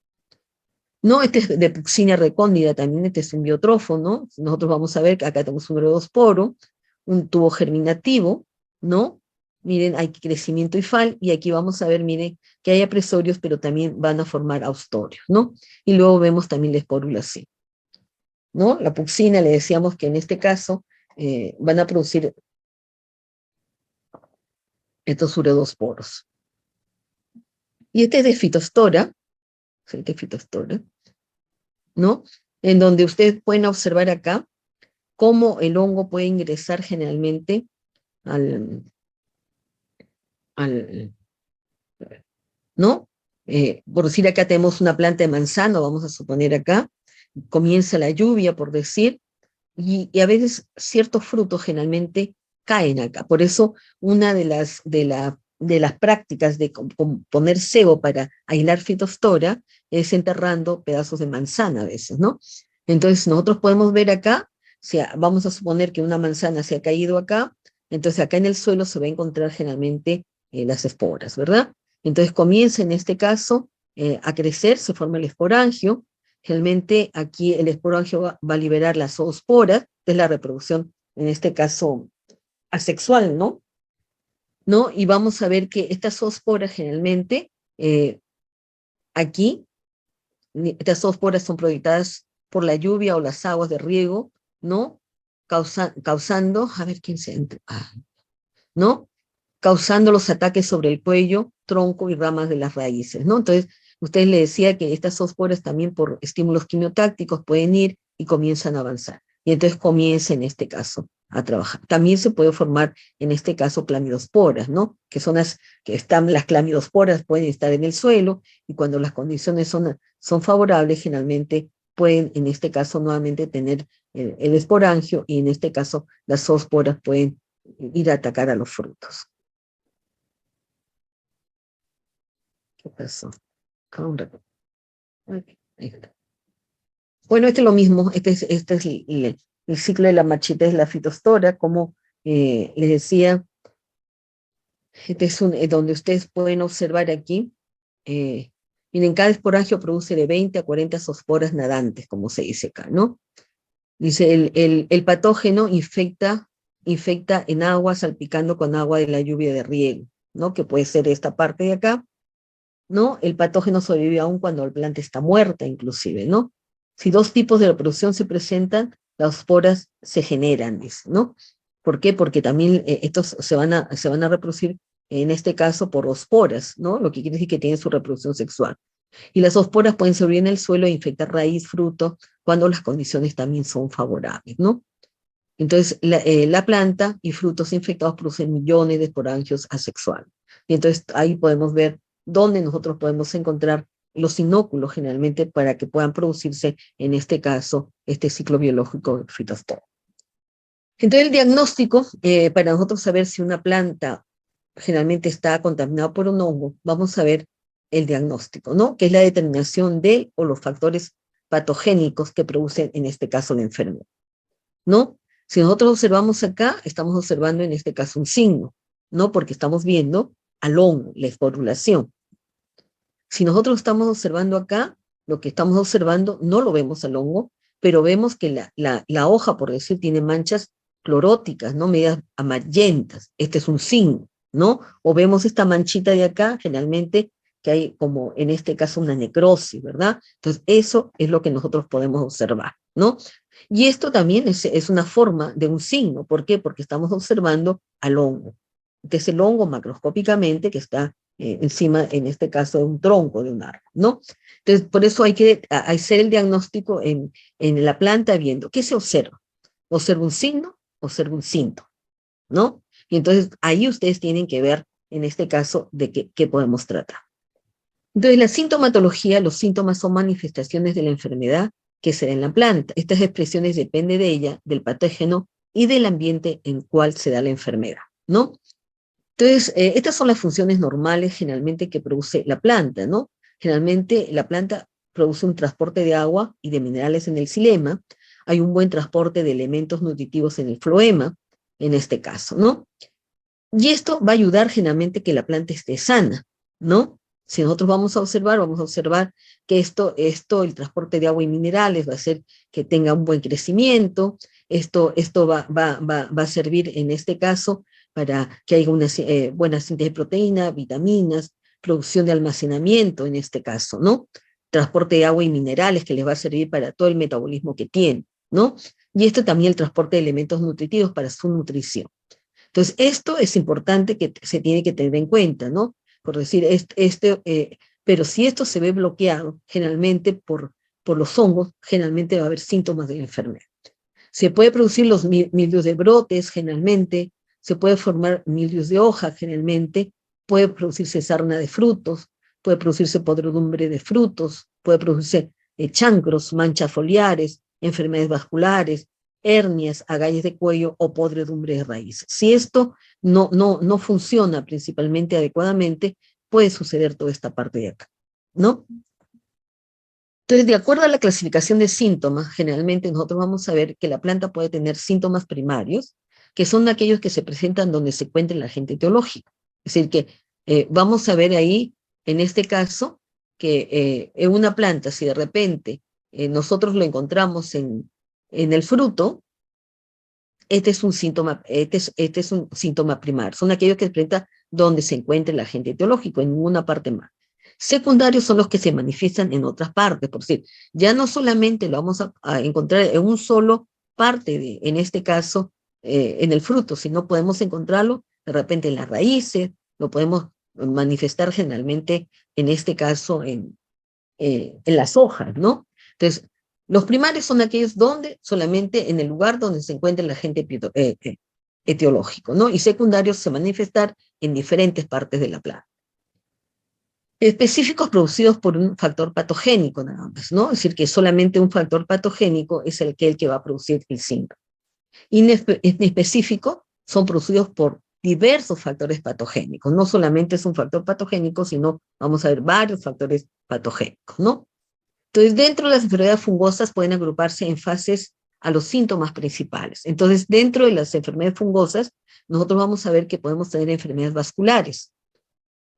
¿No? Este es de Puccinia recóndida también, este es un biotrofo, ¿no? Nosotros vamos a ver que acá tenemos un ureosporo, un tubo germinativo, ¿no? Miren, hay crecimiento hifal, y aquí vamos a ver, miren, que hay apresorios, pero también van a formar austorios, ¿no? Y luego vemos también la esporulación, ¿no? La puccina, le decíamos que en este caso van a producir estos ureosporos. Y este es de Phytophthora, ¿no? En donde ustedes pueden observar acá cómo el hongo puede ingresar generalmente al ¿no? Por decir, acá tenemos una planta de manzano, vamos a suponer acá, comienza la lluvia, por decir, y a veces ciertos frutos generalmente caen acá. Por eso una de las prácticas de poner cebo para aislar Phytophthora es enterrando pedazos de manzana a veces, ¿no? Entonces nosotros podemos ver acá, vamos a suponer que una manzana se ha caído acá, entonces acá en el suelo se va a encontrar generalmente las esporas, ¿verdad? Entonces comienza en este caso a crecer, se forma el esporangio. Realmente aquí el esporangio va a liberar las zoosporas, que es la reproducción, en este caso, asexual, ¿no? ¿No? Y vamos a ver que estas zoosporas generalmente, aquí, estas zoosporas son proyectadas por la lluvia o las aguas de riego, ¿no? Causando, a ver quién se entra, ¿no? Causando los ataques sobre el cuello, tronco y ramas de las raíces, ¿no? Entonces, usted le decía que estas zoosporas también por estímulos quimiotácticos pueden ir y comienzan a avanzar. Y entonces comienza en este caso a trabajar. También se puede formar en este caso clamidosporas, ¿no? Que son las clamidosporas pueden estar en el suelo, y cuando las condiciones son favorables, generalmente pueden en este caso nuevamente tener el esporangio, y en este caso las zoosporas pueden ir a atacar a los frutos. ¿Qué pasó? Bueno, este es lo mismo, este es el ciclo de la marchita, es la Phytophthora, como les decía, este es donde ustedes pueden observar aquí, miren, cada esporangio produce de 20 a 40 zoosporas nadantes, como se dice acá, ¿no? Dice, el patógeno infecta en agua, salpicando con agua de la lluvia de riego, ¿no? Que puede ser esta parte de acá, ¿no? El patógeno sobrevive aún cuando la planta está muerta, inclusive, ¿no? Si dos tipos de reproducción se presentan, las esporas se generan, dice, ¿no? ¿Por qué? Porque también estos se van a reproducir, en este caso, por osporas, ¿no? Lo que quiere decir que tienen su reproducción sexual. Y las osporas pueden sobrevivir en el suelo e infectar raíz, fruto, cuando las condiciones también son favorables, ¿no? Entonces, la planta y frutos infectados producen millones de esporangios asexuales. Y entonces ahí podemos ver dónde nosotros podemos encontrar los inóculos generalmente para que puedan producirse, en este caso, este ciclo biológico Phytophthora. Entonces el diagnóstico, para nosotros saber si una planta generalmente está contaminada por un hongo, vamos a ver el diagnóstico, ¿no? Que es la determinación de o los factores patogénicos que producen, en este caso, la enfermedad, ¿no? Si nosotros observamos acá, estamos observando en este caso un signo, ¿no? Porque estamos viendo al hongo, la esporulación. Si nosotros estamos observando acá, lo que estamos observando no lo vemos al hongo, pero vemos que la hoja, por decir, tiene manchas cloróticas, ¿no? Medias amarillentas. Este es un signo, ¿no? O vemos esta manchita de acá, generalmente, que hay como en este caso una necrosis, ¿verdad? Entonces, eso es lo que nosotros podemos observar, ¿no? Y esto también es una forma de un signo. ¿Por qué? Porque estamos observando al hongo. Entonces el hongo macroscópicamente que está encima, en este caso, de un tronco de un árbol, ¿no? Entonces, por eso hay que hacer el diagnóstico en la planta viendo qué se observa. ¿Observa un signo? ¿Observa un síntoma? ¿No? Y entonces ahí ustedes tienen que ver, en este caso, de qué podemos tratar. Entonces, la sintomatología, los síntomas son manifestaciones de la enfermedad que se da en la planta. Estas expresiones dependen de ella, del patógeno y del ambiente en cual se da la enfermedad, ¿no? Entonces, estas son las funciones normales generalmente que produce la planta, ¿no? Generalmente la planta produce un transporte de agua y de minerales en el xilema, hay un buen transporte de elementos nutritivos en el floema, en este caso, ¿no? Y esto va a ayudar generalmente que la planta esté sana, ¿no? Si nosotros vamos a observar que el transporte de agua y minerales va a hacer que tenga un buen crecimiento, esto va a servir en este caso para que haya una buena síntesis de proteína, vitaminas, producción de almacenamiento en este caso, ¿no? Transporte de agua y minerales que les va a servir para todo el metabolismo que tiene, ¿no? Y esto también el transporte de elementos nutritivos para su nutrición. Entonces, esto es importante que se tiene que tener en cuenta, ¿no? Por decir, pero si esto se ve bloqueado, generalmente por los hongos, generalmente va a haber síntomas de la enfermedad. Se puede producir los mildios de brotes, generalmente, se puede formar mildios de hoja, generalmente, puede producirse sarna de frutos, puede producirse podredumbre de frutos, puede producirse chancros, manchas foliares, enfermedades vasculares, hernias, agallas de cuello o podredumbre de raíz. Si esto no funciona principalmente adecuadamente, puede suceder toda esta parte de acá, ¿no? Entonces, de acuerdo a la clasificación de síntomas, generalmente nosotros vamos a ver que la planta puede tener síntomas primarios, que son aquellos que se presentan donde se encuentra el agente etiológico. Es decir, que vamos a ver ahí, en este caso, que en una planta, si de repente nosotros lo encontramos en el fruto, este es un síntoma primario. Son aquellos que se presentan donde se encuentra el agente etiológico, en ninguna parte más. Secundarios son los que se manifiestan en otras partes, por decir, ya no solamente lo vamos a encontrar en un solo parte, en este caso, en el fruto, sino podemos encontrarlo de repente en las raíces, lo podemos manifestar generalmente, en este caso, en las hojas, ¿no? Entonces, los primarios son aquellos donde, solamente en el lugar donde se encuentra el agente etiológico, ¿no? Y secundarios se manifestar en diferentes partes de la planta. Específicos producidos por un factor patogénico nada más, ¿no? Es decir, que solamente un factor patogénico es el que va a producir el síndrome. Inespecíficos son producidos por diversos factores patogénicos, no solamente es un factor patogénico, sino vamos a ver varios factores patogénicos, ¿no? Entonces, dentro de las enfermedades fungosas pueden agruparse en fases a los síntomas principales. Entonces, dentro de las enfermedades fungosas, nosotros vamos a ver que podemos tener enfermedades vasculares.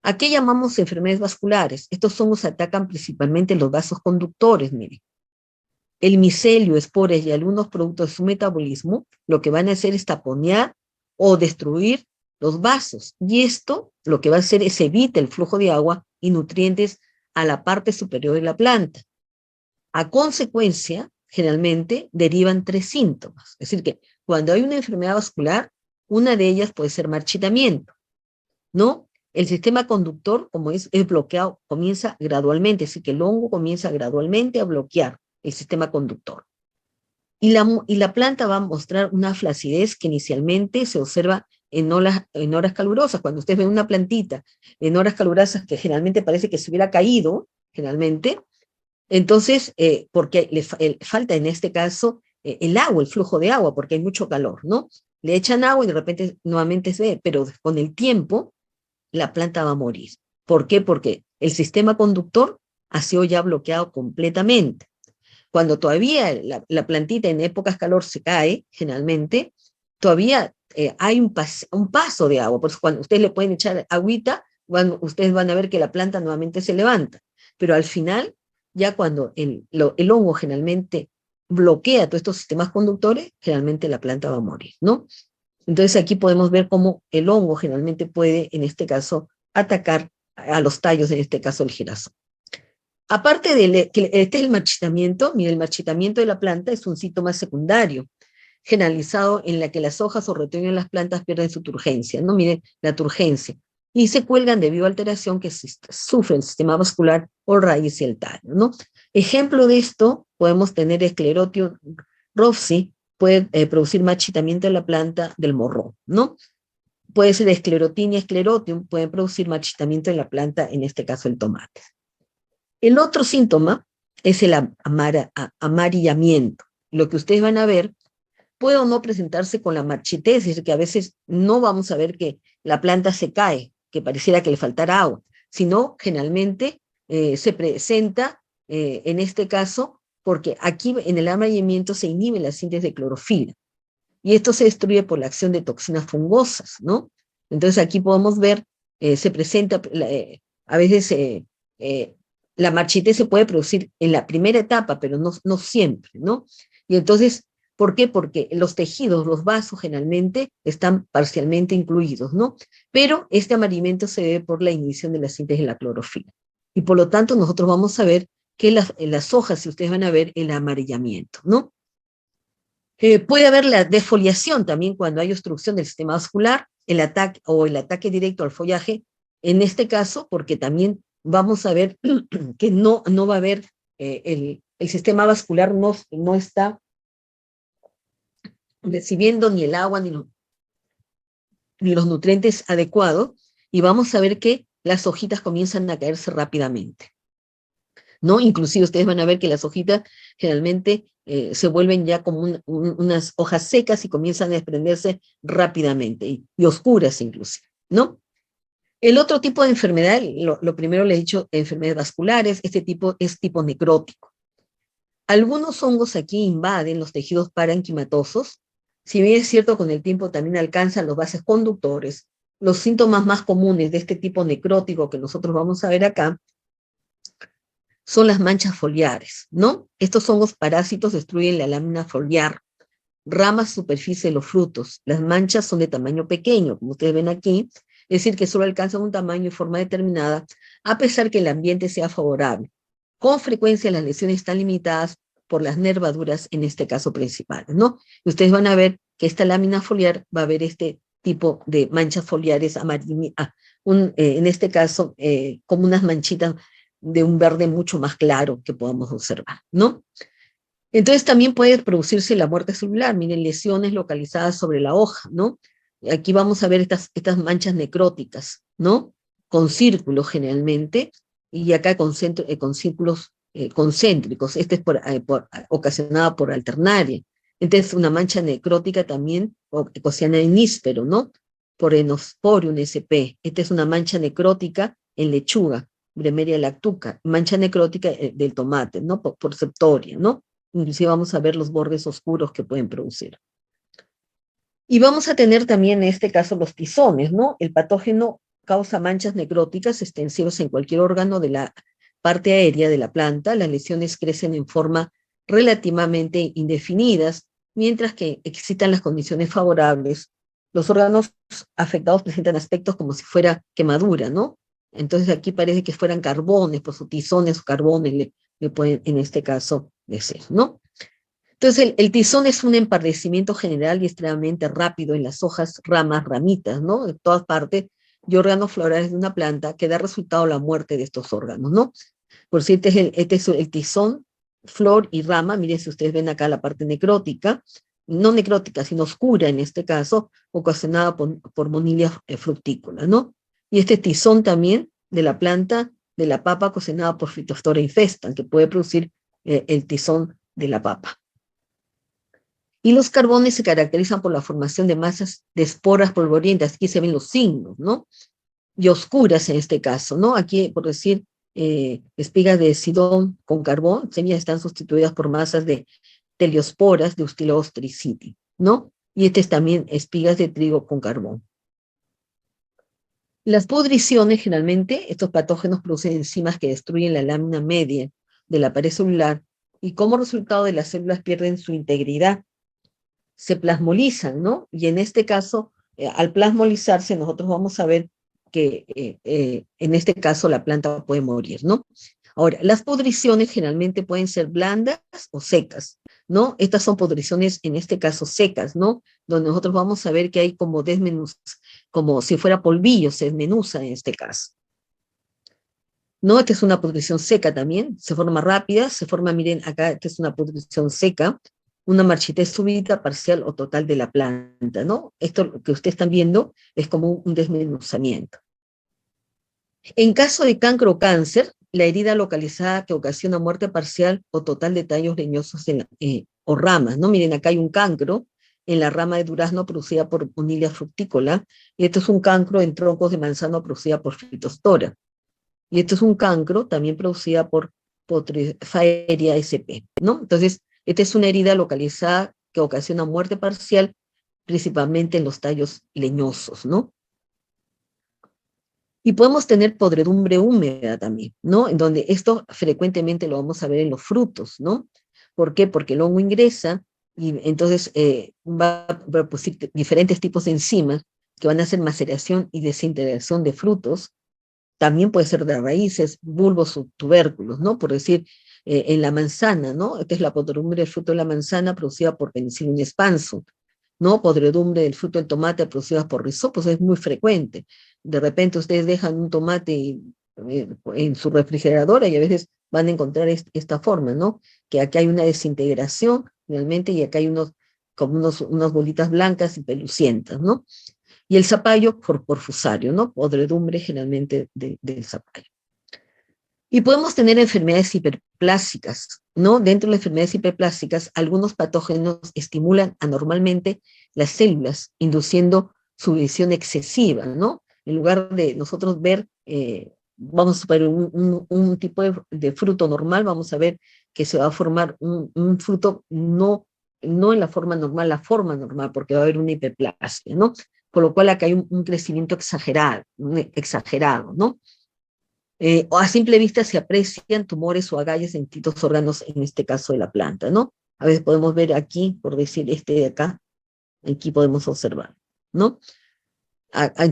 ¿A qué llamamos enfermedades vasculares? Estos hongos atacan principalmente los vasos conductores, miren. El micelio, esporas y algunos productos de su metabolismo, lo que van a hacer es taponear o destruir los vasos. Y esto lo que va a hacer es evitar el flujo de agua y nutrientes a la parte superior de la planta. A consecuencia, generalmente derivan 3 síntomas. Es decir, que cuando hay una enfermedad vascular, una de ellas puede ser marchitamiento, ¿no? El sistema conductor, como es bloqueado, comienza gradualmente, es decir, que el hongo comienza gradualmente a bloquear el sistema conductor. Y la planta va a mostrar una flacidez que inicialmente se observa en horas calurosas. Cuando ustedes ven una plantita en horas calurosas que generalmente parece que se hubiera caído, generalmente, entonces, porque falta en este caso el agua, el flujo de agua, porque hay mucho calor, ¿no? Le echan agua y de repente nuevamente se ve, pero con el tiempo la planta va a morir. ¿Por qué? Porque el sistema conductor ha sido ya bloqueado completamente. Cuando todavía la plantita en épocas calor se cae, generalmente, todavía hay un paso de agua. Por eso cuando ustedes le pueden echar agüita, ustedes van a ver que la planta nuevamente se levanta. Pero al final, ya cuando el hongo generalmente bloquea todos estos sistemas conductores, generalmente la planta va a morir, ¿no? Entonces aquí podemos ver cómo el hongo generalmente puede, en este caso, atacar a los tallos, en este caso el girasol. Aparte de que este es el marchitamiento, mire, el marchitamiento de la planta es un síntoma secundario, generalizado en la que las hojas o retoños de las plantas pierden su turgencia, ¿no? Miren, la turgencia, y se cuelgan debido a alteración que sufre el sistema vascular o raíz y el tallo, ¿no? Ejemplo de esto, podemos tener Sclerotium rovsi, puede producir marchitamiento de la planta del morrón, ¿no? Puede ser Sclerotinia sclerotium, pueden producir marchitamiento de la planta, en este caso el tomate. El otro síntoma es el amarillamiento. Lo que ustedes van a ver puede o no presentarse con la marchitez, es decir, que a veces no vamos a ver que la planta se cae, que pareciera que le faltara agua, sino generalmente se presenta, en este caso, porque aquí en el amarillamiento se inhibe la síntesis de clorofila, y esto se destruye por la acción de toxinas fungosas, ¿no? Entonces aquí podemos ver, se presenta, a veces la marchitez se puede producir en la primera etapa, pero no siempre, ¿no? Y entonces, ¿por qué? Porque los tejidos, los vasos generalmente están parcialmente incluidos, ¿no? Pero este amarillamiento se debe por la inhibición de la síntesis de la clorofila. Y por lo tanto nosotros vamos a ver que en las hojas, si ustedes van a ver el amarillamiento, ¿no? Puede haber la defoliación también cuando hay obstrucción del sistema vascular, el ataque directo al follaje, en este caso, porque también vamos a ver que no va a haber, el sistema vascular no está recibiendo ni el agua ni los nutrientes adecuados, y vamos a ver que las hojitas comienzan a caerse rápidamente, ¿no? Inclusive ustedes van a ver que las hojitas generalmente se vuelven ya como unas hojas secas y comienzan a desprenderse rápidamente y oscuras inclusive, ¿no? El otro tipo de enfermedad, lo primero le he dicho, enfermedades vasculares, este tipo es tipo necrótico. Algunos hongos aquí invaden los tejidos parenquimatosos, si bien es cierto con el tiempo también alcanzan los vasos conductores. Los síntomas más comunes de este tipo necrótico que nosotros vamos a ver acá son las manchas foliares, ¿no? Estos hongos parásitos destruyen la lámina foliar, ramas, superficie de los frutos. Las manchas son de tamaño pequeño, como ustedes ven aquí, es decir, que solo alcanzan un tamaño y forma determinada, a pesar que el ambiente sea favorable. Con frecuencia las lesiones están limitadas por las nervaduras, en este caso principales, ¿no? Y ustedes van a ver que esta lámina foliar va a haber este tipo de manchas foliares amarillas, en este caso, como unas manchitas de un verde mucho más claro que podamos observar, ¿no? Entonces también puede producirse la muerte celular, miren, lesiones localizadas sobre la hoja, ¿no? Aquí vamos a ver estas manchas necróticas, ¿no? Con círculos generalmente, y acá con círculos concéntricos, este es ocasionada por alternaria. Entonces una mancha necrótica también ocasionada en níspero, ¿no? Por Enosporium sp. Esta es una mancha necrótica en lechuga, Bremeria lactuca, mancha necrótica del tomate, ¿no? Por septoria, ¿no? Inclusive vamos a ver los bordes oscuros que pueden producir. Y vamos a tener también en este caso los tizones, ¿no? El patógeno causa manchas necróticas extensivas en cualquier órgano de la parte aérea de la planta. Las lesiones crecen en forma relativamente indefinidas, mientras que excitan las condiciones favorables. Los órganos afectados presentan aspectos como si fuera quemadura, ¿no? Entonces aquí parece que fueran carbones, por sus tizones o carbones le pueden en este caso decir, ¿no? Entonces el tizón es un empardecimiento general y extremadamente rápido en las hojas, ramas, ramitas, ¿no? De todas partes, y órganos florales de una planta que da resultado la muerte de estos órganos, ¿no? Por si este es el tizón, flor y rama, miren si ustedes ven acá la parte necrótica, no necrótica, sino oscura en este caso, ocasionada por Monilia fructícola, ¿no? Y este tizón también de la planta de la papa ocasionada por Phytophthora infestan, que puede producir el tizón de la papa. Y los carbones se caracterizan por la formación de masas de esporas polvorientas, aquí se ven los signos, ¿no? Y oscuras en este caso, ¿no? Aquí, por decir, espigas de sidón con carbón, semillas están sustituidas por masas de teliosporas de Stylus tricity, ¿no? Y este es también espigas de trigo con carbón. Las pudriciones, generalmente, estos patógenos producen enzimas que destruyen la lámina media de la pared celular y como resultado de las células pierden su integridad, se plasmolizan, ¿no? Y en este caso, al plasmolizarse, nosotros vamos a ver que en este caso la planta puede morir, ¿no? Ahora, las podriciones generalmente pueden ser blandas o secas, ¿no? Estas son podriciones, en este caso, secas, ¿no? Donde nosotros vamos a ver que hay como como si fuera polvillo, se desmenuza en este caso. ¿No? Esta es una pudrición seca también, se forma rápida, se forma, miren, acá esta es una pudrición seca, una marchitez súbita, parcial o total de la planta, ¿no? Esto que ustedes están viendo es como un desmenuzamiento. En caso de cancro o cáncer, la herida localizada que ocasiona muerte parcial o total de tallos leñosos o ramas, ¿no? Miren, acá hay un cancro en la rama de durazno producida por Bonilia fructícola, y esto es un cancro en troncos de manzano producida por Phytophthora. Y esto es un cancro también producida por Potrifaeria sp, ¿no? Entonces, esta es una herida localizada que ocasiona muerte parcial, principalmente en los tallos leñosos, ¿no? Y podemos tener podredumbre húmeda también, ¿no? En donde esto frecuentemente lo vamos a ver en los frutos, ¿no? ¿Por qué? Porque el hongo ingresa y entonces va a producir diferentes tipos de enzimas que van a hacer maceración y desintegración de frutos. También puede ser de raíces, bulbos o tubérculos, ¿no? Por decir, en la manzana, ¿no? Esta es la podredumbre del fruto de la manzana producida por Penicillium expanso, ¿no? Podredumbre del fruto del tomate producida por rizopos, es muy frecuente. De repente ustedes dejan un tomate en su refrigeradora y a veces van a encontrar esta forma, ¿no? Que aquí hay una desintegración realmente y acá hay como unas bolitas blancas y pelucientas, ¿no? Y el zapallo por fusario, ¿no? Podredumbre generalmente del zapallo. Y podemos tener enfermedades hiperplásicas, ¿no? Dentro de las enfermedades hiperplásicas, algunos patógenos estimulan anormalmente las células, induciendo su división excesiva, ¿no? En lugar de nosotros ver, vamos a ver un tipo de fruto normal, vamos a ver que se va a formar un fruto no en la forma normal, porque va a haber una hiperplasia, ¿no? Por lo cual acá hay un crecimiento exagerado, ¿no? O a simple vista se aprecian tumores o agallas en distintos órganos, en este caso de la planta, ¿no? A veces podemos ver aquí, por decir este de acá, aquí podemos observar, ¿no?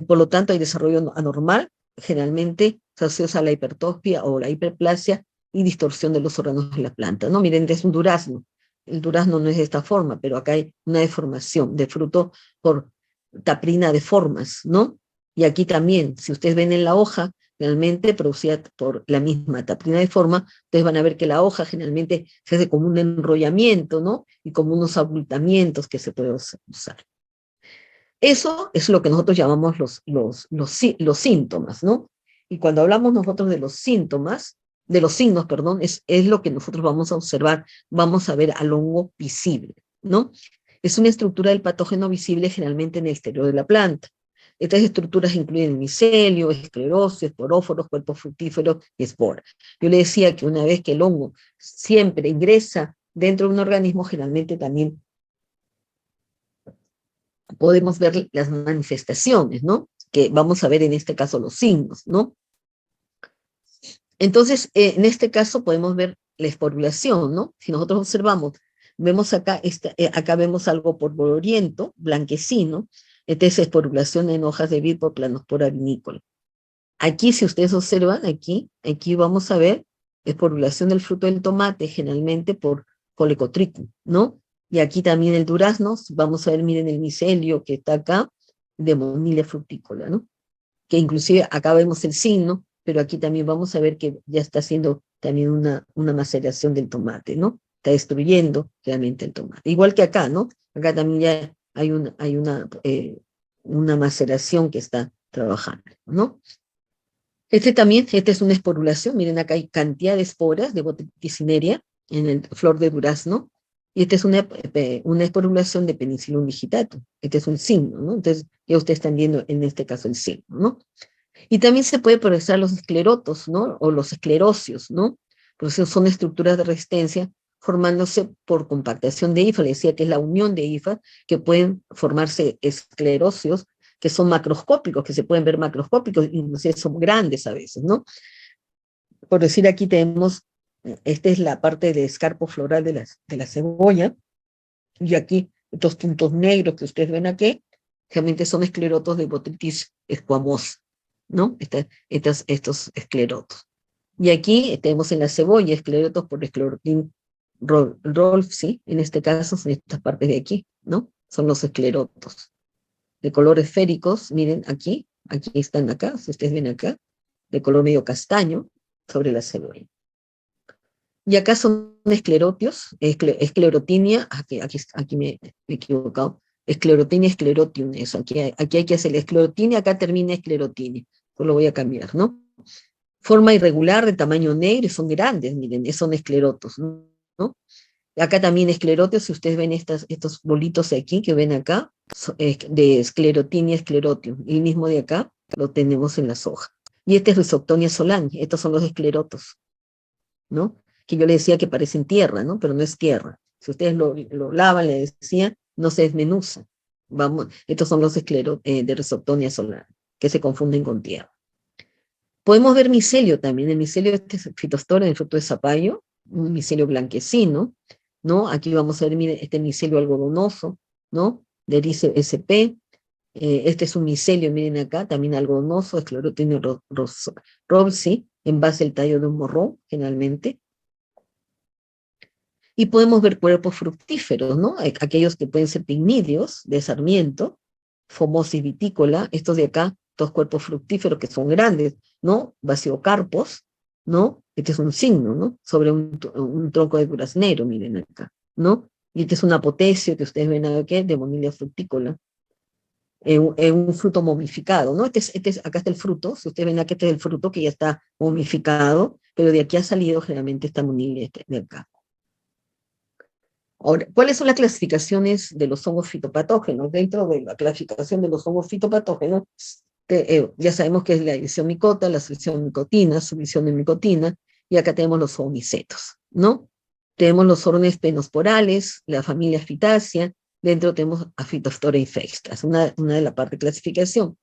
Por lo tanto, hay desarrollo anormal, generalmente se asocia a la hipertrofia o la hiperplasia y distorsión de los órganos de la planta, ¿no? Miren, es un durazno. El durazno no es de esta forma, pero acá hay una deformación de fruto por taprina de formas, ¿no? Y aquí también, si ustedes ven en la hoja, realmente producida por la misma taprina de forma, ustedes van a ver que la hoja generalmente se hace como un enrollamiento, ¿no? Y como unos abultamientos que se puede usar. Eso es lo que nosotros llamamos los síntomas, ¿no? Y cuando hablamos nosotros de los síntomas, de los signos, perdón, es lo que nosotros vamos a observar, vamos a ver al hongo visible, ¿no? Es una estructura del patógeno visible generalmente en el exterior de la planta. Estas estructuras incluyen el micelio, esclerosis, esporóforos, cuerpos fructíferos y esporas. Yo le decía que una vez que el hongo siempre ingresa dentro de un organismo, generalmente también podemos ver las manifestaciones, ¿no? Que vamos a ver en este caso los signos, ¿no? Entonces, en este caso podemos ver la esporulación, ¿no? Si nosotros observamos, vemos acá, acá vemos algo polvoriento, blanquecino, esta es esporulación en hojas de vid por Planospora vinícola. Aquí, si ustedes observan, aquí vamos a ver esporulación del fruto del tomate, generalmente por Colecotrichum, ¿no? Y aquí también el durazno, vamos a ver, miren el micelio que está acá, de Monilia fructícola, ¿no? Que inclusive acá vemos el signo, pero aquí también vamos a ver que ya está haciendo también una maceración del tomate, ¿no? Está destruyendo realmente el tomate. Igual que acá, ¿no? Acá también ya hay una maceración que está trabajando, ¿no? Esta es una esporulación, miren acá hay cantidad de esporas de Botrytis cinerea en el flor de durazno, y esta es una esporulación de Penicillium digitatum, este es un signo, ¿no? Entonces ya ustedes están viendo en este caso el signo, ¿no? Y también se puede progresar los esclerotos, ¿no? O los esclerosios, ¿no? Porque son estructuras de resistencia formándose por compactación de hifa, le decía que es la unión de hifa, que pueden formarse esclerosios que son macroscópicos, que se pueden ver macroscópicos, inclusive son grandes a veces, ¿no? Por decir, aquí tenemos, esta es la parte de escarpo floral de la cebolla, y aquí estos puntos negros que ustedes ven aquí, realmente son esclerotos de Botrytis squamosa, ¿no? Estos esclerotos. Y aquí tenemos en la cebolla esclerotos por esclerotin rolfsi, en este caso son estas partes de aquí, ¿no? Son los esclerotos de color esféricos, miren aquí están acá, si ustedes ven acá, de color medio castaño sobre la cebolla. Y acá son esclerotios, esclerotinia, aquí me he equivocado, esclerotinia, esclerotium, eso, aquí hay que hacer esclerotinia, acá termina esclerotinia, pues lo voy a cambiar, ¿no? Forma irregular, de tamaño negro, y son grandes, miren, son esclerotos, ¿no? Acá también esclerotios, si ustedes ven estos bolitos aquí que ven acá, de esclerotinia, esclerotium, y el mismo de acá lo tenemos en la soja. Y este es Rhizoctonia solani, estos son los esclerotos, ¿no? Que yo le decía que parecen tierra, ¿no? Pero no es tierra. Si ustedes lo lavan, le decía, no se desmenuza. Vamos, estos son los esclerotos de Rhizoctonia solani, que se confunden con tierra. Podemos ver micelio también. El micelio este es Phytophthora, el fruto de zapallo, un micelio blanquecino, ¿no? Aquí vamos a ver, mire, este micelio algodonoso, ¿no? De Erice sp. Este es un micelio, miren acá, también algodonoso, esclerotinia robsi, en base al tallo de un morrón, generalmente. Y podemos ver cuerpos fructíferos, ¿no? Aquellos que pueden ser pignidios, de sarmiento, Fomosis vitícola, estos de acá, estos cuerpos fructíferos que son grandes, ¿no? Basiocarpos, ¿no? Este es un signo, ¿no? Sobre un tronco de duraznero, miren acá, ¿no? Y este es un apotecio que ustedes ven aquí, de Monilia fructícola, un fruto momificado, ¿no? Acá está el fruto, si ustedes ven aquí, este es el fruto que ya está momificado, pero de aquí ha salido generalmente esta Monilia de acá. Ahora, ¿cuáles son las clasificaciones de los hongos fitopatógenos? Dentro de la clasificación de los hongos fitopatógenos, ya sabemos que es la edición micota, la selección micotina, sumisión de micotina, y acá tenemos los oomicetos, ¿no? Tenemos los órdenes penosporales, la familia Phytacea, dentro tenemos a Phytophthora infextras, una de la parte de clasificación.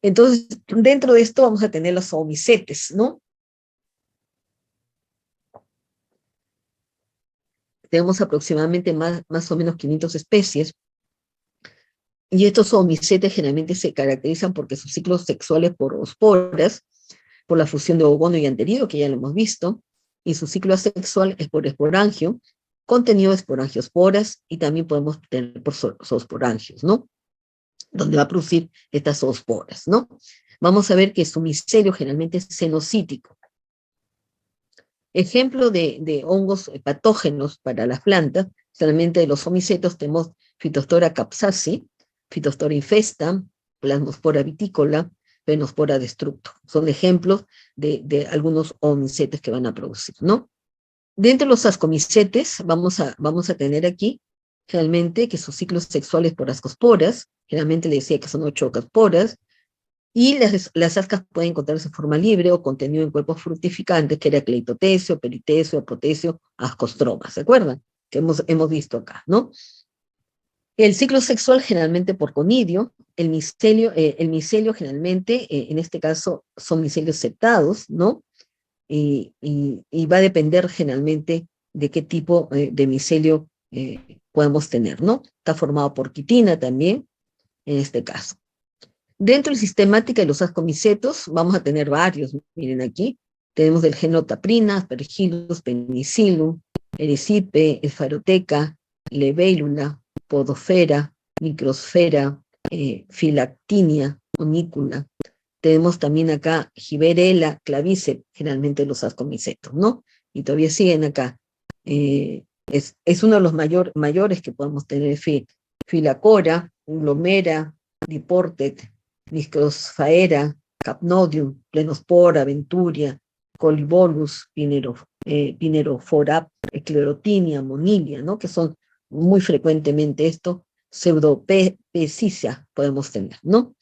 Entonces, dentro de esto vamos a tener los oomicetes, ¿no? Tenemos aproximadamente más o menos 500 especies, y estos oomicetes generalmente se caracterizan porque sus ciclos sexuales por esporas, por la fusión de ogono y anterior, que ya lo hemos visto, y su ciclo asexual es por esporangio, contenido de esporangiosporas, y también podemos tener por zoosporangios, ¿no? Donde va a producir estas zoosporas, ¿no? Vamos a ver que su micelio generalmente es cenocítico. Ejemplo de hongos patógenos para las plantas, solamente de los omicetos tenemos Phytophthora capsaci, Phytophthora infesta, Plasmospora vitícola, Penospora destructo. Son ejemplos de algunos omicetes que van a producir, ¿no? Dentro de los ascomicetes vamos a tener aquí realmente que sus ciclos sexuales por ascosporas, generalmente le decía que son 8 ascosporas, y las ascas pueden encontrarse en forma libre o contenido en cuerpos fructificantes, que era cleitotesio, peritesio, apotesio, ascostromas, ¿se acuerdan? Que hemos visto acá, ¿no? El ciclo sexual generalmente por conidio, el micelio generalmente, en este caso, son micelios septados, ¿no? Y va a depender generalmente de qué tipo de micelio podemos tener, ¿no? Está formado por quitina también, en este caso. Dentro de la sistemática de los ascomicetos vamos a tener varios, miren aquí, tenemos del género Taprina, Aspergillus, Penicillum, Ericipe, Esfaroteca, Libellula, Podosfera, Microsfera, Filactinia, Unicula. Tenemos también acá Giberella, Claviceps, generalmente los ascomicetos, ¿no? Y todavía siguen acá. Es uno de los mayores que podemos tener, Filacora, Glomera, Diportet, Microsfaera, Capnodium, Plenospora, Venturia, Colibolus, Pinerophora, Esclerotinia, Monilia, ¿no? Que son muy frecuentemente esto, Pseudopecicia podemos tener, ¿no?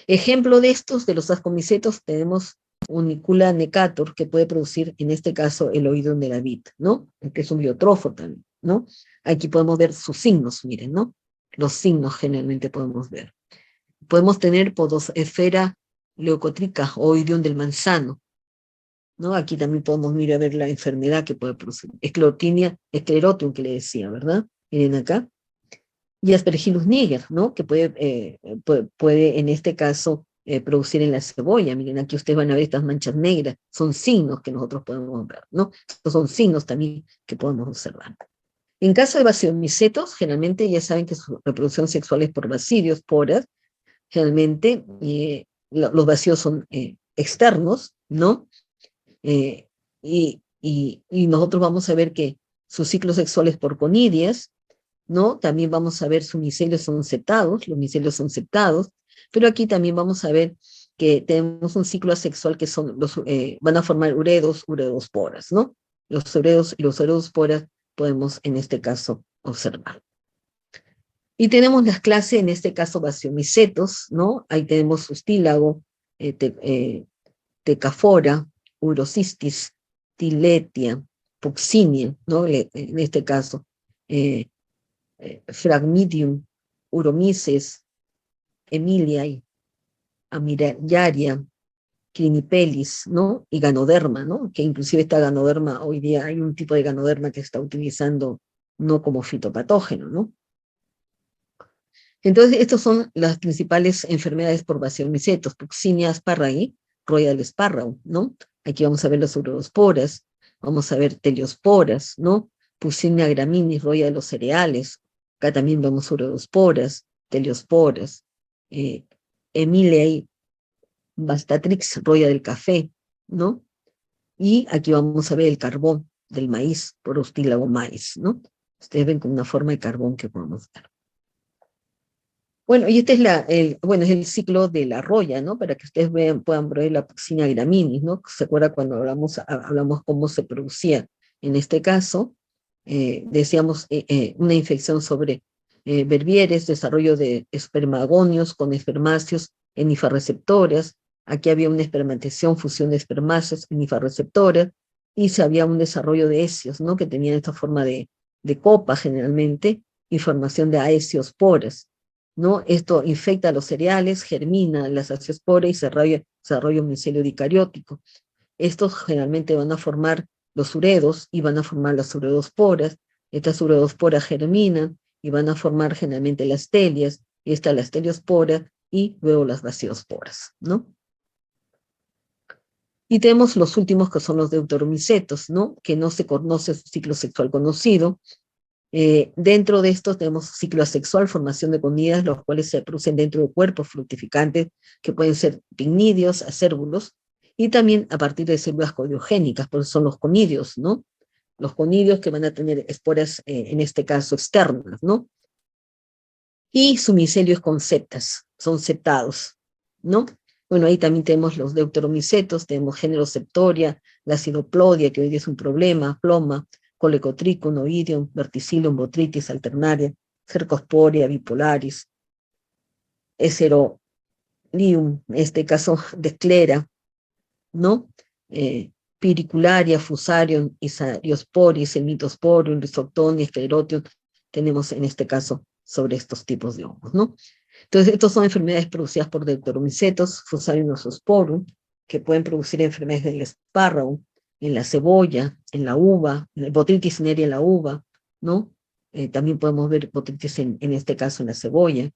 Ejemplo de estos, de los ascomicetos, tenemos Unicula necator, que puede producir, en este caso, el oído de la vid, ¿no? Que es un biotrófo también, ¿no? Aquí podemos ver sus signos, miren, ¿no? Los signos generalmente podemos ver. Podemos tener Podosfera leucotrica o oidium del manzano, ¿no? Aquí también podemos mirar a ver la enfermedad que puede producir. Esclerotinia, esclerotium que le decía, ¿verdad? Miren acá. Y Aspergillus niger, ¿no? Que puede en este caso producir en la cebolla. Miren, aquí ustedes van a ver estas manchas negras, son signos que nosotros podemos ver, ¿no? Estos son signos también que podemos observar. En caso de basiomicetos, generalmente ya saben que su reproducción sexual es por bacidios, poras, generalmente los vacíos son externos, ¿no? Y nosotros vamos a ver que su ciclo sexual es por conidias, ¿no? También vamos a ver sus micelios son septados, los micelios son septados, pero aquí también vamos a ver que tenemos un ciclo asexual que son van a formar uredosporas, ¿no? Los uredos y los uredosporas podemos en este caso observar. Y tenemos las clases, en este caso, basiomicetos, ¿no? Ahí tenemos sustílago, tecafora, urocistis, tiletia, puxinia, ¿no? En este caso, Phragmidium, Uromices, Emiliae, Amiraria, Crinipelis, ¿no? Y Ganoderma, ¿no? Que inclusive esta Ganoderma, hoy día hay un tipo de Ganoderma que se está utilizando no como fitopatógeno, ¿no? Entonces, estas son las principales enfermedades por basiomicetos, Puccinia asparagi, Royal Sparrow, ¿no? Aquí vamos a ver las urosporas, vamos a ver teliosporas, ¿no? Puccinia graminis, Roya de los cereales, acá también vemos urosporas, teliosporas, Emiliae bastatrix, Roya del café, ¿no? Y aquí vamos a ver el carbón del maíz, por Prostílago maíz, ¿no? Ustedes ven con una forma de carbón que podemos ver. Bueno, y este es es el ciclo de la roya, ¿no? Para que ustedes puedan ver la Puccinia graminis, ¿no? ¿Se acuerda cuando hablamos cómo se producía? En este caso, decíamos una infección sobre Berbieres, desarrollo de espermagonios con espermáceos en hifarreceptoras. Aquí había una espermatización, fusión de espermáceos en hifarreceptoras, y se había un desarrollo de hecios, ¿no? Que tenían esta forma de copa generalmente, y formación de aeciosporas, ¿no? Esto infecta los cereales, germina las aeciosporas y se desarrolla un micelio dicariótico. Estos generalmente van a formar los uredos y van a formar las uredosporas. Estas uredosporas germinan y van a formar generalmente las telias, y esta la teliospora y luego las baciosporas, ¿no? Y tenemos los últimos que son los deuteromicetos, ¿no? Que no se conoce su ciclo sexual conocido. Dentro de estos tenemos ciclo asexual, formación de conidias, los cuales se producen dentro de cuerpos fructificantes que pueden ser pignidios, acérbulos, y también a partir de células coriogénicas, por eso son los conidios, ¿no? Los conidios que van a tener esporas, en este caso, externas, ¿no? Y su micelio es con septas, son septados, ¿no? Bueno, ahí también tenemos los deuteromicetos, tenemos género Septoria, la Cidoplodia, que hoy día es un problema, Ploma, Colecotrichum, Oidium, Verticillium, Botrytis alternaria, Cercosporia, Bipolaris, Eserolium, en este caso de esclera, ¿no? Piricularia, Fusarium, Isariosporis, Mitosporium, Rhizoctonia, Sclerotium, tenemos en este caso sobre estos tipos de hongos, ¿no? Entonces, estas son enfermedades producidas por deuteromicetos, Fusarium ozosporum, que pueden producir enfermedades del espárrago, en la cebolla, en la uva, en la botritis cinerea en la uva, ¿no? También podemos ver botritis en este caso en la cebolla.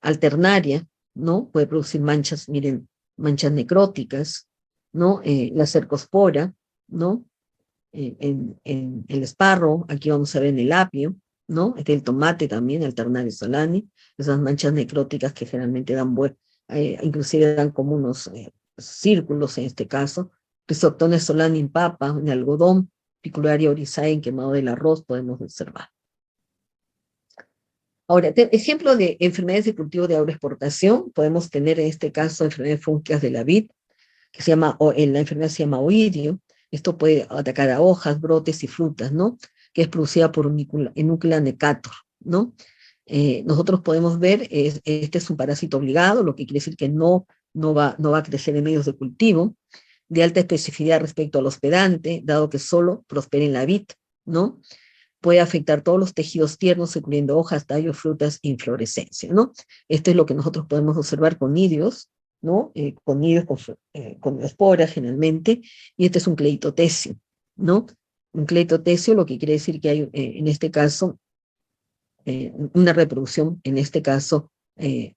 Alternaria, ¿no? Puede producir manchas, miren, manchas necróticas, ¿no? La cercospora, ¿no? En el esparro, aquí vamos a ver en el apio, ¿no? Este el tomate también, Alternaria solani, esas manchas necróticas que generalmente dan inclusive dan como unos círculos en este caso. Rhizoctones solani en papa, en algodón, Picularia oryzae en quemado del arroz podemos observar. Ahora, ejemplo de enfermedades de cultivo de agroexportación, podemos tener en este caso enfermedades fúngicas de la vid, que se llama, la enfermedad se llama oidio. Esto puede atacar a hojas, brotes y frutas, ¿no? Que es producida por Nucula necator, ¿no? Nosotros podemos ver, este es un parásito obligado, lo que quiere decir que no va a crecer en medios de cultivo, de alta especificidad respecto al hospedante, dado que solo prospera en la vid, ¿no? Puede afectar todos los tejidos tiernos, incluyendo hojas, tallos, frutas, inflorescencia, ¿no? Esto es lo que nosotros podemos observar con idios, ¿no? Con idios con esporas generalmente, y este es un cleitotecio, ¿no? Un cleitotecio, lo que quiere decir que hay, en este caso, una reproducción, en este caso,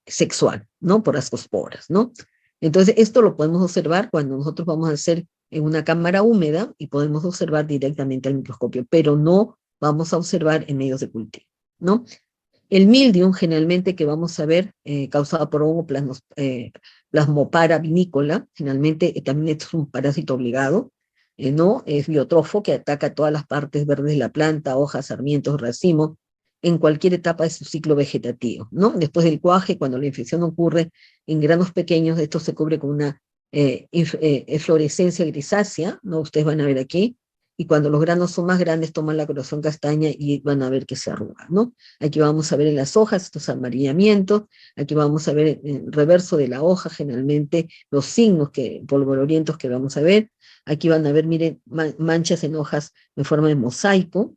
sexual, ¿no? Por ascosporas, ¿no? Entonces, esto lo podemos observar cuando nosotros vamos a hacer en una cámara húmeda y podemos observar directamente al microscopio, pero no vamos a observar en medios de cultivo, ¿no? El mildium, generalmente, que vamos a ver, causado por hongo plasmopara vinícola, generalmente también es un parásito obligado, ¿no? Es biotrofo que ataca todas las partes verdes de la planta, hojas, sarmientos, racimos, en cualquier etapa de su ciclo vegetativo, ¿no? Después del cuaje, cuando la infección ocurre en granos pequeños, esto se cubre con una eflorescencia grisácea, ¿no? Ustedes van a ver aquí, y cuando los granos son más grandes, toman la coloración castaña y van a ver que se arruga, ¿no? Aquí vamos a ver en las hojas estos amarillamientos, aquí vamos a ver en el reverso de la hoja, generalmente los signos polvorientos que vamos a ver. Aquí van a ver, miren, manchas en hojas en forma de mosaico,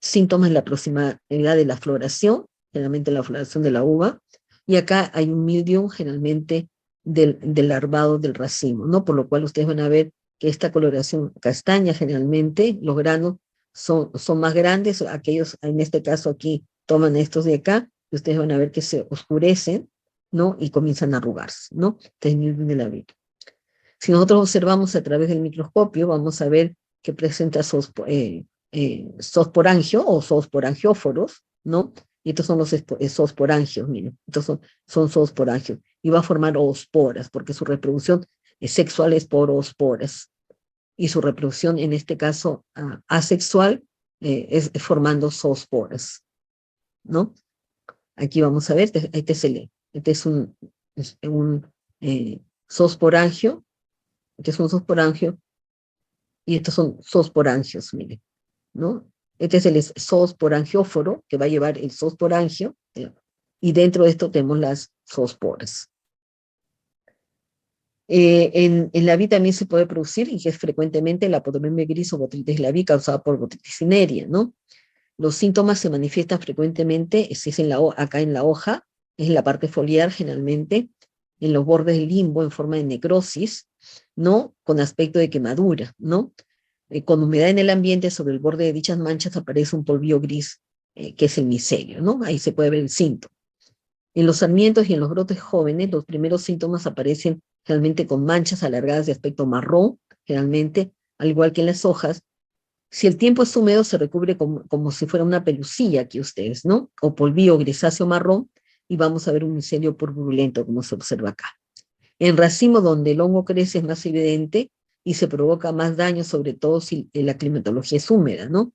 síntomas en la proximidad de la floración, generalmente la floración de la uva, y acá hay un mildium generalmente del larvado del racimo, ¿no? Por lo cual ustedes van a ver que esta coloración castaña generalmente, los granos son más grandes, aquellos en este caso aquí toman estos de acá, y ustedes van a ver que se oscurecen, ¿no? Y comienzan a arrugarse, ¿no? Este es el mildium de la vid. Si nosotros observamos a través del microscopio, vamos a ver que presenta zoosporangio o zoosporangióforos, ¿no? Y estos son los zoosporangios, miren, estos son zoosporangios. Y va a formar oosporas, porque su reproducción sexual es por oosporas. Y su reproducción, en este caso, asexual, es formando zoosporas, ¿no? Aquí vamos a ver, este es un zoosporangio, este es un zoosporangio, y estos son zoosporangios, miren, ¿no? Este es el zoosporangióforo, que va a llevar el zoosporangio, y dentro de esto tenemos las zoosporas. En la vid también se puede producir, y es frecuentemente la podremia gris o botritis labii causada por botritis cinerea, ¿no? Los síntomas se manifiestan frecuentemente, si es acá en la hoja, es en la parte foliar generalmente, en los bordes del limbo en forma de necrosis, ¿no? Con aspecto de quemadura, ¿no? Con humedad en el ambiente, sobre el borde de dichas manchas aparece un polvillo gris, que es el micelio, ¿no? Ahí se puede ver el síntoma. En los sarmientos y en los brotes jóvenes, los primeros síntomas aparecen realmente con manchas alargadas de aspecto marrón, generalmente, al igual que en las hojas. Si el tiempo es húmedo, se recubre como si fuera una pelusilla aquí ustedes, ¿no? O polvillo grisáceo marrón, y vamos a ver un micelio purpurulento, como se observa acá. En racimo, donde el hongo crece, es más evidente y se provoca más daño, sobre todo si la climatología es húmeda, ¿no?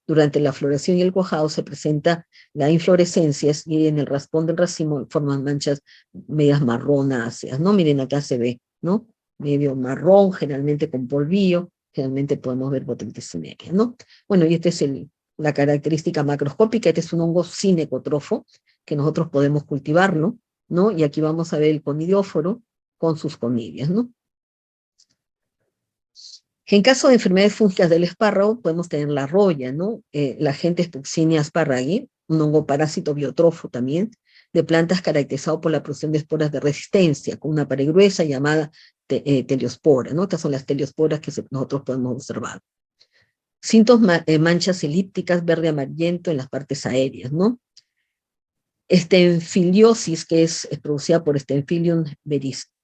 Durante la floración y el cuajado se presenta la inflorescencias, y en el raspón del racimo forman manchas medias marronáceas, ¿no? Miren, acá se ve, ¿no? Medio marrón, generalmente con polvillo, generalmente podemos ver botritis cinerea, ¿no? Bueno, y esta es la característica macroscópica. Este es un hongo sin ecotrofo, que nosotros podemos cultivarlo, ¿no? Y aquí vamos a ver el conidióforo con sus conidias, ¿no? En caso de enfermedades fúngicas del espárrago, podemos tener la roya, ¿no? La Agentes Buccinia asparagi, un hongo parásito biotrofo también, de plantas caracterizado por la producción de esporas de resistencia, con una pared gruesa llamada teliospora, ¿no? Estas son las teliosporas que nosotros podemos observar. Manchas elípticas, verde amarillento en las partes aéreas, ¿no? Estenfiliosis, que es producida por Stenphilium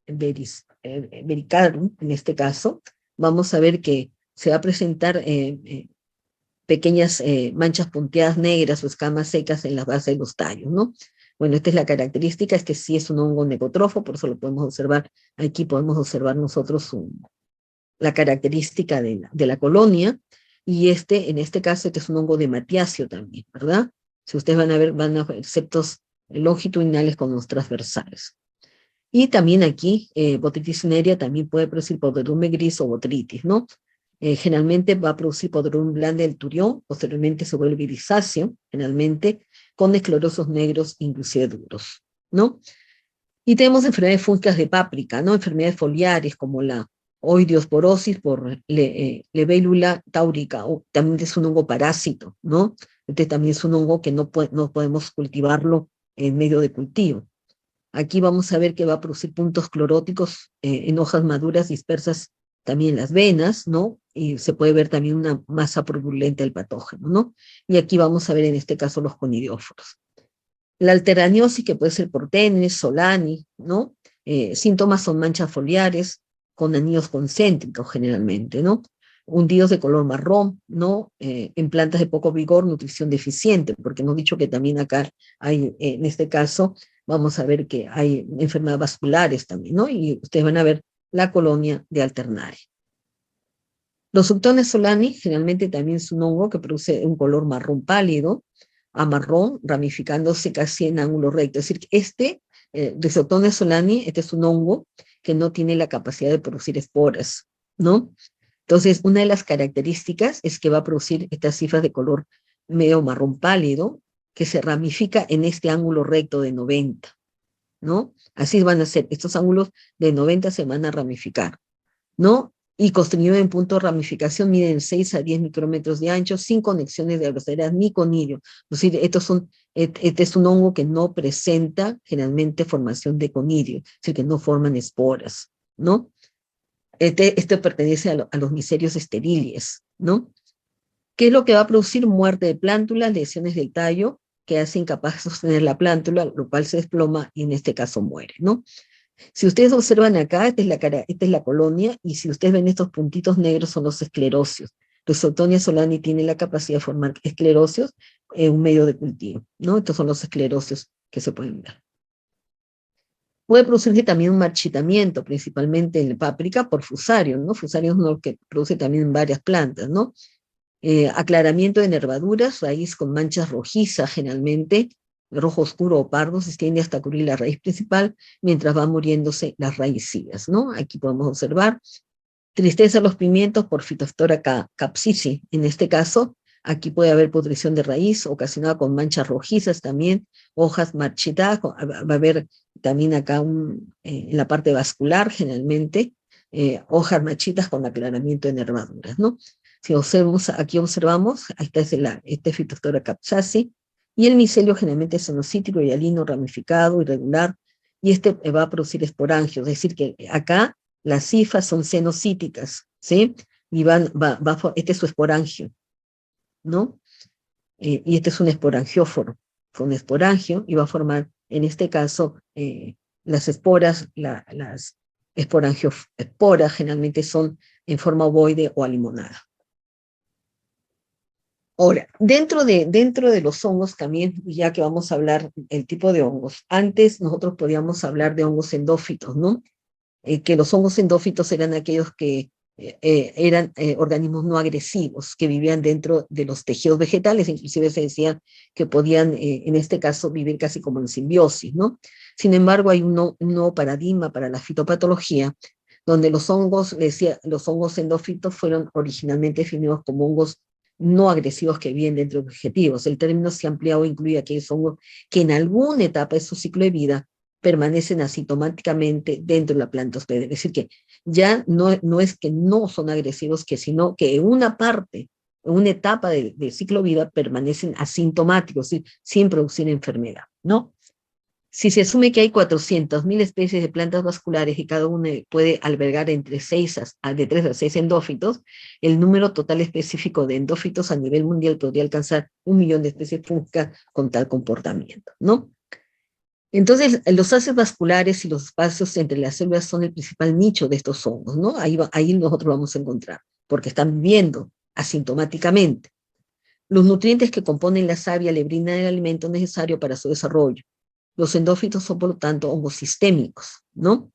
vericarum, en este caso, vamos a ver que se va a presentar pequeñas manchas punteadas negras o escamas secas en la base de los tallos, ¿no? Bueno, esta es la característica, sí es un hongo necotrofo, por eso lo podemos observar, aquí podemos observar nosotros la característica de la colonia, y en este caso, este es un hongo de matiacio también, ¿verdad? Si ustedes van a ver septos longitudinales con los transversales. Y también aquí, botritis cinerea también puede producir podredumbre gris o botritis, ¿no? Generalmente va a producir podredumbre blanda del turión, posteriormente se vuelve grisáceo, generalmente con esclerosos negros, inclusive duros, ¿no? Y tenemos enfermedades fúngicas de páprica, ¿no? Enfermedades foliares como la oidiosporosis por Libellula taurica, también es un hongo parásito, ¿no? Este también es un hongo que no podemos cultivarlo en medio de cultivo. Aquí vamos a ver que va a producir puntos cloróticos en hojas maduras dispersas también en las venas, ¿no? Y se puede ver también una masa purulenta del patógeno, ¿no? Y aquí vamos a ver en este caso los conidióforos. La alteraniosis, que puede ser por tenis, solani, ¿no? Síntomas son manchas foliares con anillos concéntricos generalmente, ¿no? Hundidos de color marrón, ¿no? En plantas de poco vigor, nutrición deficiente, porque hemos dicho que también acá hay, en este caso, vamos a ver que hay enfermedades vasculares también, ¿no? Y ustedes van a ver la colonia de alternaria. Los Subtones solani generalmente también es un hongo que produce un color marrón pálido a marrón, ramificándose casi en ángulo recto. Es decir, de Subtones solani, este es un hongo que no tiene la capacidad de producir esporas, ¿no? Entonces, una de las características es que va a producir estas cifras de color medio marrón pálido, que se ramifica en este ángulo recto de 90, ¿no? Así van a ser, estos ángulos de 90 se van a ramificar, ¿no? Y construido en punto de ramificación, miden 6 a 10 micrómetros de ancho, sin conexiones de groserías ni conilio. Es decir, este es un hongo que no presenta generalmente formación de conilio, es decir, que no forman esporas, ¿no? Este pertenece a los miserios estériles, ¿no? ¿Qué es lo que va a producir? Muerte de plántulas, lesiones del tallo, que hace incapaz de sostener la plántula, lo cual se desploma y en este caso muere, ¿no? Si ustedes observan acá, esta es la colonia, y si ustedes ven estos puntitos negros son los esclerosios. Los Subtonia solani tiene la capacidad de formar esclerosios en un medio de cultivo, ¿no? Estos son los esclerosios que se pueden ver. Puede producirse también un marchitamiento, principalmente en la páprica, por fusario, ¿no? Fusario es uno que produce también en varias plantas, ¿no? Aclaramiento de nervaduras, raíz con manchas rojizas generalmente, rojo oscuro o pardo, se extiende hasta cubrir la raíz principal, mientras van muriéndose las raicillas, ¿no? Aquí podemos observar tristeza de los pimientos por Phytophthora capsicii. En este caso, aquí puede haber pudrición de raíz ocasionada con manchas rojizas también, hojas marchitadas, va a haber también acá en la parte vascular generalmente, hojas marchitas con aclaramiento de nervaduras, ¿no? Si observamos, aquí observamos, esta es este Phytophthora capsicii, y el micelio generalmente es cenocítico, hialino, ramificado, irregular, y este va a producir esporangios, es decir, que acá las cifras son cenocíticas, ¿sí? Y este es su esporangio, ¿no? Y este es un esporangióforo, con esporangio, y va a formar, en este caso, las esporas, las esporas generalmente son en forma ovoide o alimonada. Ahora, dentro de los hongos también, ya que vamos a hablar el tipo de hongos, antes nosotros podíamos hablar de hongos endófitos, ¿no? Que los hongos endófitos eran aquellos que eran organismos no agresivos, que vivían dentro de los tejidos vegetales, inclusive se decía que podían, en este caso, vivir casi como en simbiosis, ¿no? Sin embargo, hay un nuevo paradigma para la fitopatología, donde los hongos endófitos fueron originalmente definidos como hongos no agresivos que viven dentro de objetivos. El término se ha ampliado e incluye aquellos hongos que en alguna etapa de su ciclo de vida permanecen asintomáticamente dentro de la planta hospedera. Es decir, que ya no es que no son agresivos, sino que en una parte, en una etapa del ciclo de vida, permanecen asintomáticos, es decir, sin producir enfermedad, ¿no? Si se asume que hay 400.000 especies de plantas vasculares y cada una puede albergar de 3 a 6 endófitos, el número total específico de endófitos a nivel mundial podría alcanzar 1 millón de especies fúngicas con tal comportamiento, ¿no? Entonces, los haces vasculares y los espacios entre las células son el principal nicho de estos hongos, ¿no? Ahí nosotros vamos a encontrar, porque están viviendo asintomáticamente. Los nutrientes que componen la savia le brindan el alimento necesario para su desarrollo. Los endófitos son, por lo tanto, hongos sistémicos, ¿no?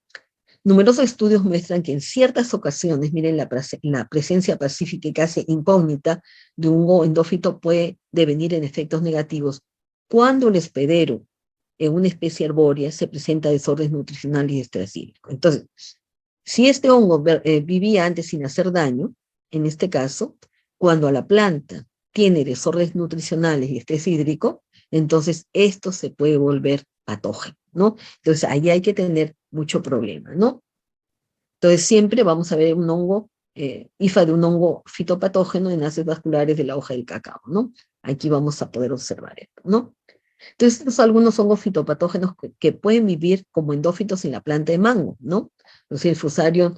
Numerosos estudios muestran que en ciertas ocasiones, miren, la presencia pacífica y casi incógnita de un hongo endófito puede devenir en efectos negativos cuando el hospedero en una especie arbórea se presenta desórdenes nutricionales y estrés hídrico. Entonces, si este hongo vivía antes sin hacer daño, en este caso, cuando a la planta tiene desórdenes nutricionales y estrés hídrico, entonces esto se puede volver patógeno, ¿no? Entonces ahí hay que tener mucho problema, ¿no? Entonces siempre vamos a ver un hongo, IFA de un hongo fitopatógeno en haces vasculares de la hoja del cacao, ¿no? Aquí vamos a poder observar esto, ¿no? Entonces, estos son algunos hongos fitopatógenos que pueden vivir como endófitos en la planta de mango, ¿no? Entonces, el Fusarium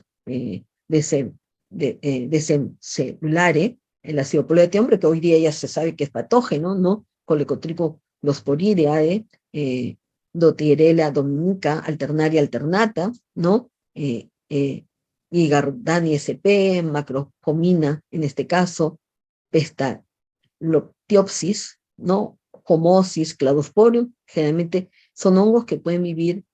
desencelulare, el ácido poleo de hombre, que hoy día ya se sabe que es patógeno, ¿no? Colecotrico losporideae, Dotierella dominica, alternaria alternata, ¿no? Y Gardani sp, Macrocomina, en este caso, Pestaloctiopsis, ¿no? Homosis, Cladosporium, generalmente son hongos que pueden vivir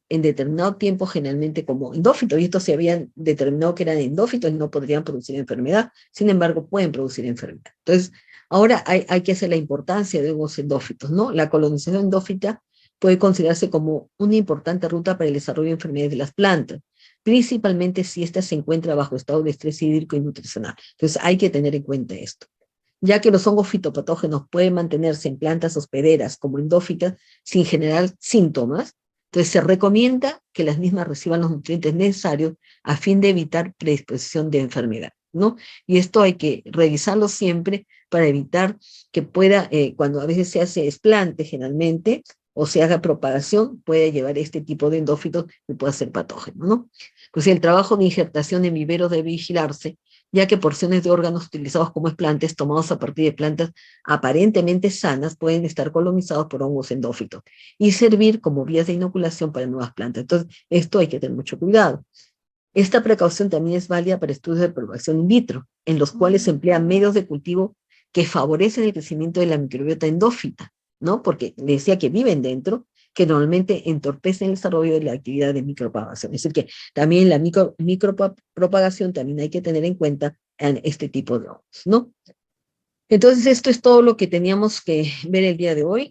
en determinado tiempo, generalmente como endófitos, y estos se habían determinado que eran endófitos y no podrían producir enfermedad, sin embargo, pueden producir enfermedad. Entonces, ahora hay que hacer la importancia de hongos endófitos, ¿no? La colonización endófita puede considerarse como una importante ruta para el desarrollo de enfermedades de las plantas, principalmente si ésta se encuentra bajo estado de estrés hídrico y nutricional. Entonces, hay que tener en cuenta esto, ya que los hongos fitopatógenos pueden mantenerse en plantas hospederas como endófitas sin generar síntomas. Entonces se recomienda que las mismas reciban los nutrientes necesarios a fin de evitar predisposición de enfermedad, ¿no? Y esto hay que revisarlo siempre para evitar que pueda, cuando a veces se hace desplante generalmente, o se haga propagación, puede llevar este tipo de endófitos que puede ser patógeno, ¿no? Pues el trabajo de injertación en viveros debe vigilarse, ya que porciones de órganos utilizados como explantes, tomados a partir de plantas aparentemente sanas, pueden estar colonizados por hongos endófitos y servir como vías de inoculación para nuevas plantas. Entonces, esto hay que tener mucho cuidado. Esta precaución también es válida para estudios de propagación in vitro, en los cuales se emplean medios de cultivo que favorecen el crecimiento de la microbiota endófita, ¿no? Porque le decía que viven dentro, que normalmente entorpecen el desarrollo de la actividad de micropropagación. Es decir, que también la micropropagación también hay que tener en cuenta en este tipo de hongos, ¿no? Entonces, esto es todo lo que teníamos que ver el día de hoy.